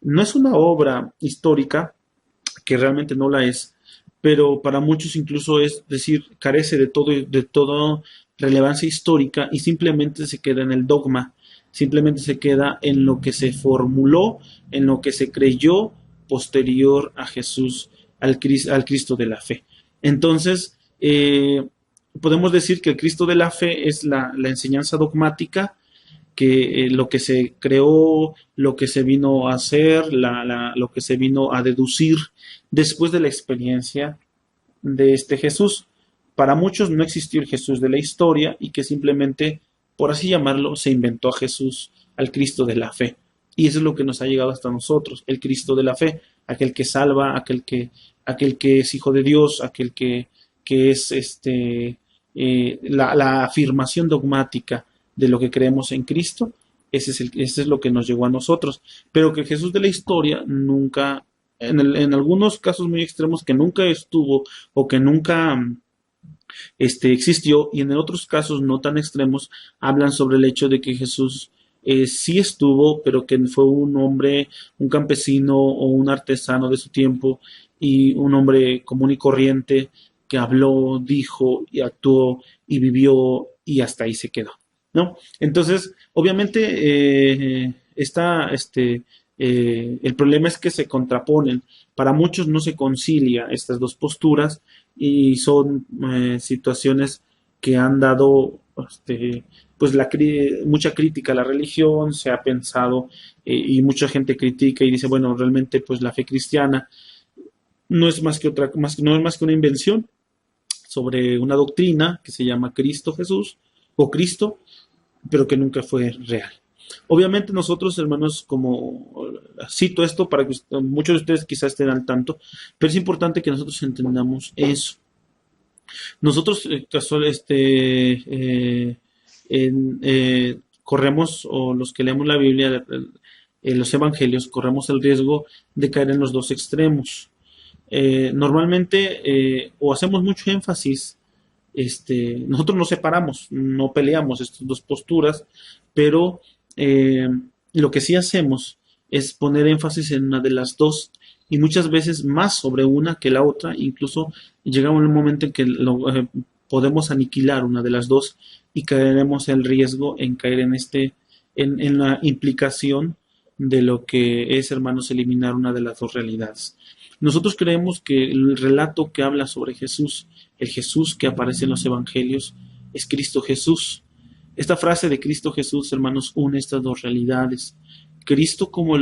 no es una obra histórica, que realmente no la es, pero para muchos incluso es decir, carece de toda relevancia histórica y simplemente se queda en el dogma, simplemente se queda en lo que se formuló, en lo que se creyó posterior a Jesús, al Cristo de la fe. Entonces, podemos decir que el Cristo de la fe es la enseñanza dogmática, que lo que se creó, lo que se vino a hacer, lo que se vino a deducir después de la experiencia de este Jesús. Para muchos no existió el Jesús de la historia y que simplemente, por así llamarlo, se inventó a Jesús, al Cristo de la fe. Y eso es lo que nos ha llegado hasta nosotros, el Cristo de la fe, aquel que salva, aquel que es hijo de Dios, aquel que es la afirmación dogmática de lo que creemos en Cristo. Ese es lo que nos llegó a nosotros. Pero que Jesús de la historia nunca, en algunos casos muy extremos, que nunca estuvo o que nunca existió, y en otros casos no tan extremos, hablan sobre el hecho de que Jesús sí estuvo, pero que fue un hombre, un campesino o un artesano de su tiempo y un hombre común y corriente que habló, dijo y actuó y vivió y hasta ahí se quedó, ¿no? Entonces, obviamente, el problema es que se contraponen. Para muchos no se concilia estas dos posturas y son situaciones que han dado pues mucha crítica a la religión, se ha pensado y mucha gente critica y dice, bueno, realmente pues la fe cristiana no es más que no es más que una invención sobre una doctrina que se llama Cristo Jesús o Cristo, pero que nunca fue real. Obviamente nosotros, hermanos, como cito esto para que muchos de ustedes quizás estén al tanto, pero es importante que nosotros entendamos eso. Nosotros corremos, o los que leemos la Biblia, los evangelios, corremos el riesgo de caer en los dos extremos. Normalmente, o hacemos mucho énfasis, nosotros nos separamos, no peleamos estas dos posturas, pero eh, lo que sí hacemos es poner énfasis en una de las dos y muchas veces más sobre una que la otra, incluso llegamos a un momento en que podemos aniquilar una de las dos y caeremos en el riesgo en caer en la implicación de lo que es, hermanos, eliminar una de las dos realidades. Nosotros creemos que el relato que habla sobre Jesús, el Jesús que aparece en los evangelios, es Cristo Jesús. Esta frase de Cristo Jesús, hermanos, une estas dos realidades. Cristo como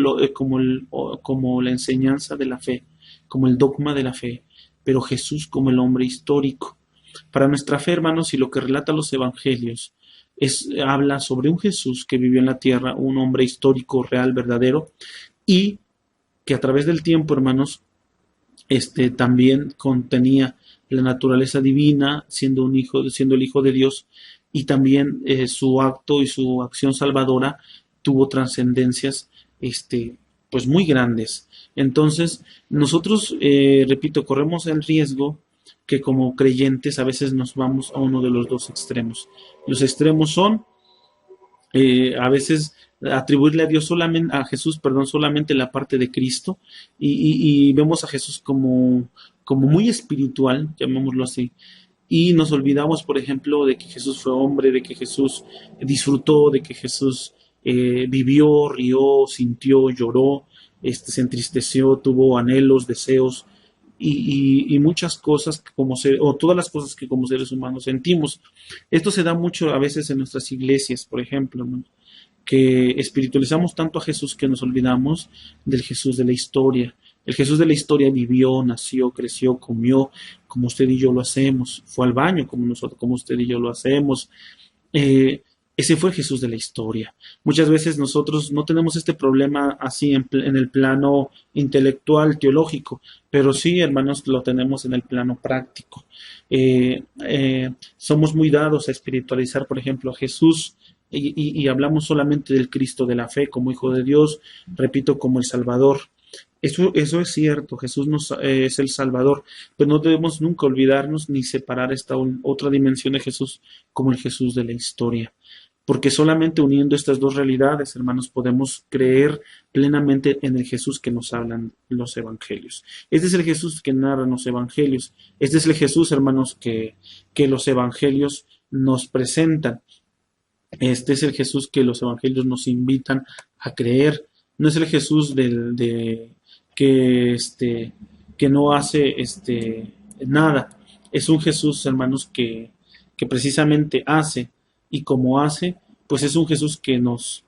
la enseñanza de la fe, como el dogma de la fe, pero Jesús como el hombre histórico. Para nuestra fe, hermanos, y lo que relata los evangelios, habla sobre un Jesús que vivió en la tierra, un hombre histórico, real, verdadero, y que a través del tiempo, hermanos, también contenía la naturaleza divina, siendo el Hijo de Dios, y también su acto y su acción salvadora tuvo trascendencias, pues muy grandes. Entonces, nosotros, repito, corremos el riesgo que como creyentes a veces nos vamos a uno de los dos extremos. Los extremos son a veces atribuirle a Dios solamente, a Jesús, perdón, solamente la parte de Cristo y vemos a Jesús como muy espiritual, llamémoslo así, y nos olvidamos, por ejemplo, de que Jesús fue hombre, de que Jesús disfrutó, de que Jesús vivió, rió, sintió, lloró, se entristeció, tuvo anhelos, deseos y muchas cosas que o todas las cosas que como seres humanos sentimos. Esto se da mucho a veces en nuestras iglesias, por ejemplo, ¿no? Que espiritualizamos tanto a Jesús que nos olvidamos del Jesús de la historia. El Jesús de la historia vivió, nació, creció, comió, como usted y yo lo hacemos, fue al baño como usted y yo lo hacemos. Ese fue el Jesús de la historia. Muchas veces nosotros no tenemos este problema así en el plano intelectual, teológico, pero sí, hermanos, lo tenemos en el plano práctico. Somos muy dados a espiritualizar, por ejemplo, a Jesús y hablamos solamente del Cristo de la fe como Hijo de Dios, repito, como el Salvador. Eso es cierto, Jesús es el Salvador, pero no debemos nunca olvidarnos ni separar esta otra dimensión de Jesús como el Jesús de la historia. Porque solamente uniendo estas dos realidades, hermanos, podemos creer plenamente en el Jesús que nos hablan los evangelios. Este es el Jesús que narran los evangelios. Este es el Jesús, hermanos, que los evangelios nos presentan. Este es el Jesús que los evangelios nos invitan a creer. No es el Jesús que no hace nada. Es un Jesús, hermanos, que precisamente hace, y como hace, pues es un Jesús que nos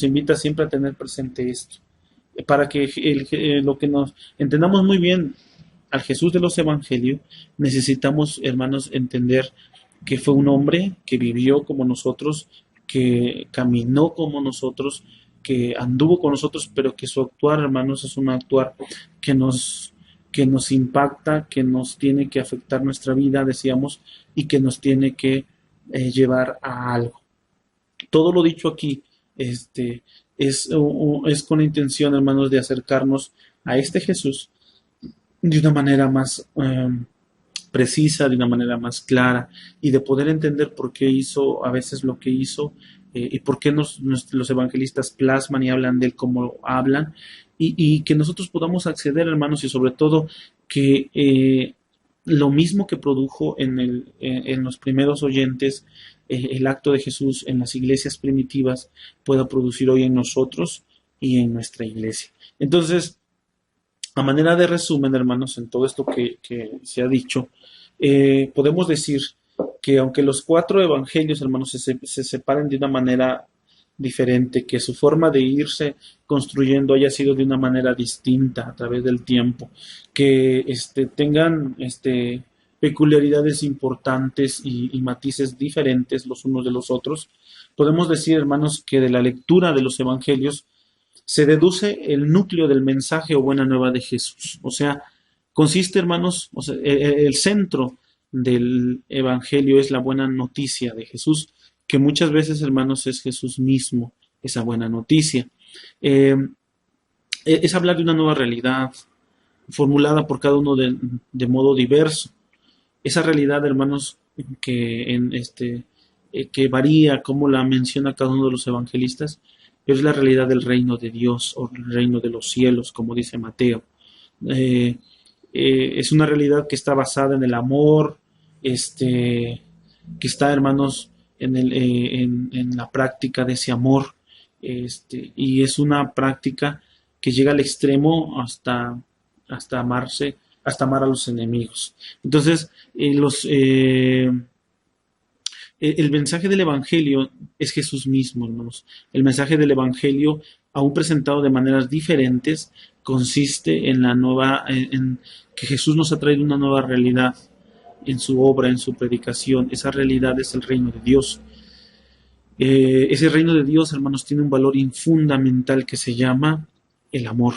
invita siempre a tener presente esto. Para que lo que nos entendamos muy bien al Jesús de los evangelios, necesitamos, hermanos, entender que fue un hombre que vivió como nosotros, que caminó como nosotros, que anduvo con nosotros, pero que su actuar, hermanos, es un actuar que nos impacta, que nos tiene que afectar nuestra vida, decíamos, y que nos tiene que llevar a algo. Todo lo dicho aquí es con la intención, hermanos, de acercarnos a este Jesús de una manera más precisa, de una manera más clara y de poder entender por qué hizo a veces lo que hizo y por qué los evangelistas plasman y hablan de él como hablan, y que nosotros podamos acceder, hermanos, y sobre todo que lo mismo que produjo en los primeros oyentes el acto de Jesús en las iglesias primitivas pueda producir hoy en nosotros y en nuestra iglesia. Entonces, a manera de resumen, hermanos, en todo esto que se ha dicho, podemos decir que aunque los cuatro evangelios, hermanos, se separen de una manera diferente, que su forma de irse construyendo haya sido de una manera distinta a través del tiempo, que tengan peculiaridades importantes y matices diferentes los unos de los otros, podemos decir, hermanos, que de la lectura de los evangelios se deduce el núcleo del mensaje o buena nueva de Jesús. O sea, consiste, hermanos, o sea, el centro del evangelio es la buena noticia de Jesús, que muchas veces, hermanos, es Jesús mismo, esa buena noticia. Es hablar de una nueva realidad formulada por cada uno de modo diverso. Esa realidad, hermanos, que varía como la menciona cada uno de los evangelistas, pero es la realidad del reino de Dios o el reino de los cielos, como dice Mateo. Es una realidad que está basada en el amor, que está, hermanos, en la práctica de ese amor, y es una práctica que llega al extremo hasta amarse, hasta amar a los enemigos. Entonces, el mensaje del Evangelio es Jesús mismo, hermanos. El mensaje del Evangelio, aún presentado de maneras diferentes, consiste en que Jesús nos ha traído una nueva realidad en su obra, en su predicación. Esa realidad es el reino de Dios. Ese reino de Dios, hermanos, tiene un valor fundamental que se llama el amor.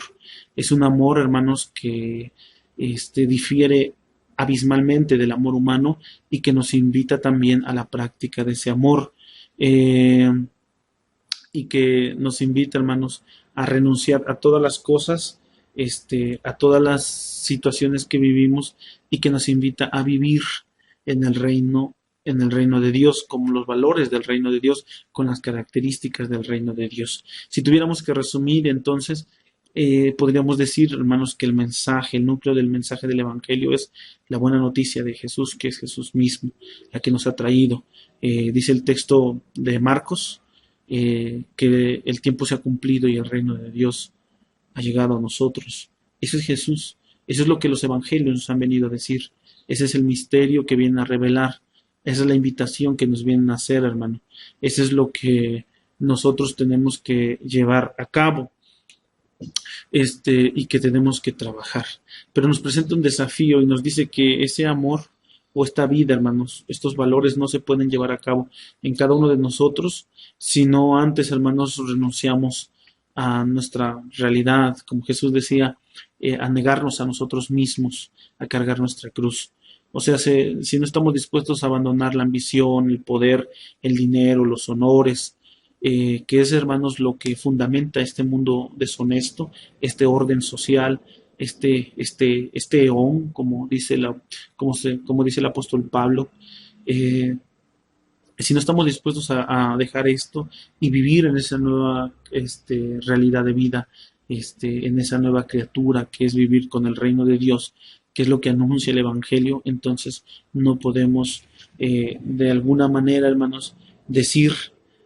Es un amor, hermanos, que difiere abismalmente del amor humano y que nos invita también a la práctica de ese amor, y que nos invita, hermanos, a renunciar a todas las cosas, a todas las situaciones que vivimos, y que nos invita a vivir en el reino de Dios, con los valores del reino de Dios, con las características del reino de Dios. Si tuviéramos que resumir, entonces, podríamos decir, hermanos, que el núcleo del mensaje del Evangelio es la buena noticia de Jesús, que es Jesús mismo, la que nos ha traído. Dice el texto de Marcos, que el tiempo se ha cumplido y el reino de Dios ha llegado a nosotros. Eso es Jesús. Eso es lo que los evangelios nos han venido a decir. Ese es el misterio que viene a revelar. Esa es la invitación que nos vienen a hacer, hermano. Eso es lo que nosotros tenemos que llevar a cabo, y que tenemos que trabajar. Pero nos presenta un desafío y nos dice que ese amor o esta vida, hermanos, estos valores no se pueden llevar a cabo en cada uno de nosotros, sino antes, hermanos, renunciamos a nuestra realidad, como Jesús decía, a negarnos a nosotros mismos, a cargar nuestra cruz. O sea, si no estamos dispuestos a abandonar la ambición, el poder, el dinero, los honores, que es, hermanos, lo que fundamenta este mundo deshonesto, este orden social, este eón, como dice el apóstol Pablo. Si no estamos dispuestos a dejar esto y vivir en esa nueva realidad de vida, en esa nueva criatura que es vivir con el reino de Dios, que es lo que anuncia el Evangelio, entonces no podemos, de alguna manera, hermanos, decir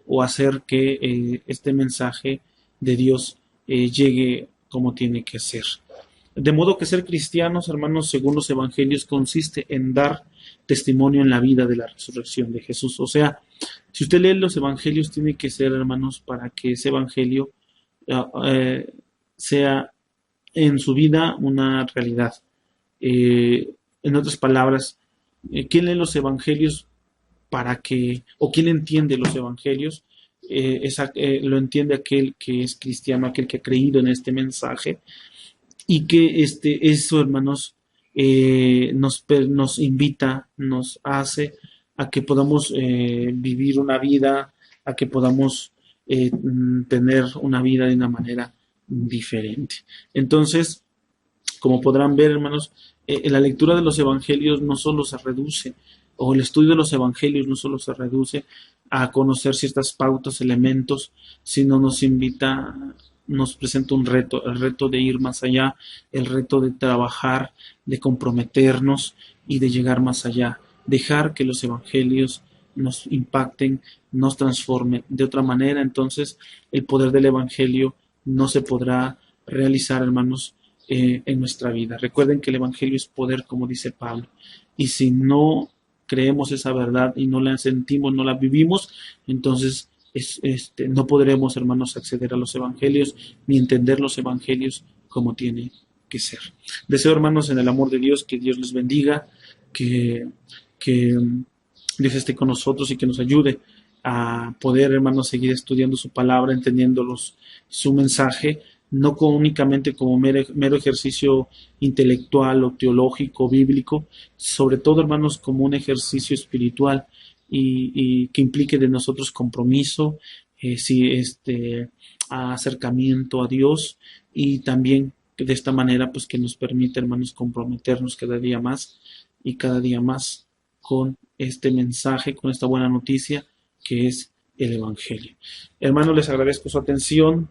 o hacer que este mensaje de Dios llegue como tiene que ser. De modo que ser cristianos, hermanos, según los evangelios, consiste en dar testimonio en la vida de la resurrección de Jesús. O sea, si usted lee los evangelios, tiene que ser, hermanos, para que ese evangelio sea en su vida una realidad. En otras palabras, ¿quién lee los evangelios o quién entiende los evangelios? Lo entiende aquel que es cristiano, aquel que ha creído en este mensaje, y que eso, hermanos, nos invita, nos hace a que podamos vivir una vida, a que podamos tener una vida de una manera diferente. Entonces, como podrán ver, hermanos, la lectura de los evangelios no solo se reduce, o el estudio de los evangelios no solo se reduce a conocer ciertas pautas, elementos, sino nos invita, nos presenta un reto, el reto de ir más allá, el reto de trabajar, de comprometernos y de llegar más allá, dejar que los evangelios nos impacten, nos transformen. De otra manera, entonces, el poder del evangelio no se podrá realizar, hermanos, en nuestra vida. Recuerden que el evangelio es poder, como dice Pablo, y si no creemos esa verdad y no la sentimos, no la vivimos, entonces no podremos, hermanos, acceder a los evangelios ni entender los evangelios como tiene que ser. Deseo, hermanos, en el amor de Dios, que Dios les bendiga, que Dios esté con nosotros y que nos ayude a poder, hermanos, seguir estudiando su palabra, entendiéndolos, su mensaje, no únicamente como mero ejercicio intelectual o teológico, bíblico, sobre todo, hermanos, como un ejercicio espiritual y que implique de nosotros compromiso, acercamiento a Dios y también de esta manera, pues que nos permite, hermanos, comprometernos cada día más y cada día más con este mensaje, con esta buena noticia que es el Evangelio. Hermanos, les agradezco su atención.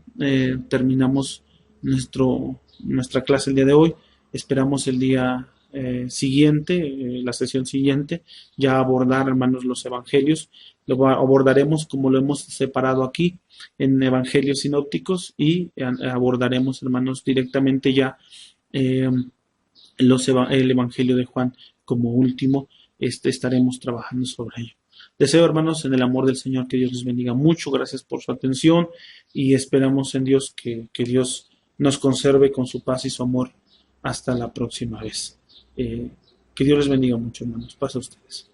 Terminamos nuestra clase el día de hoy. Esperamos el día siguiente, la sesión siguiente, ya abordar, hermanos, los Evangelios. Lo abordaremos como lo hemos separado aquí en Evangelios sinópticos y abordaremos, hermanos, directamente ya el Evangelio de Juan como último. Estaremos trabajando sobre ello. Deseo, hermanos, en el amor del Señor, que Dios les bendiga mucho. Gracias por su atención y esperamos en Dios que Dios nos conserve con su paz y su amor hasta la próxima vez. Que Dios les bendiga mucho, hermanos. Paz a ustedes.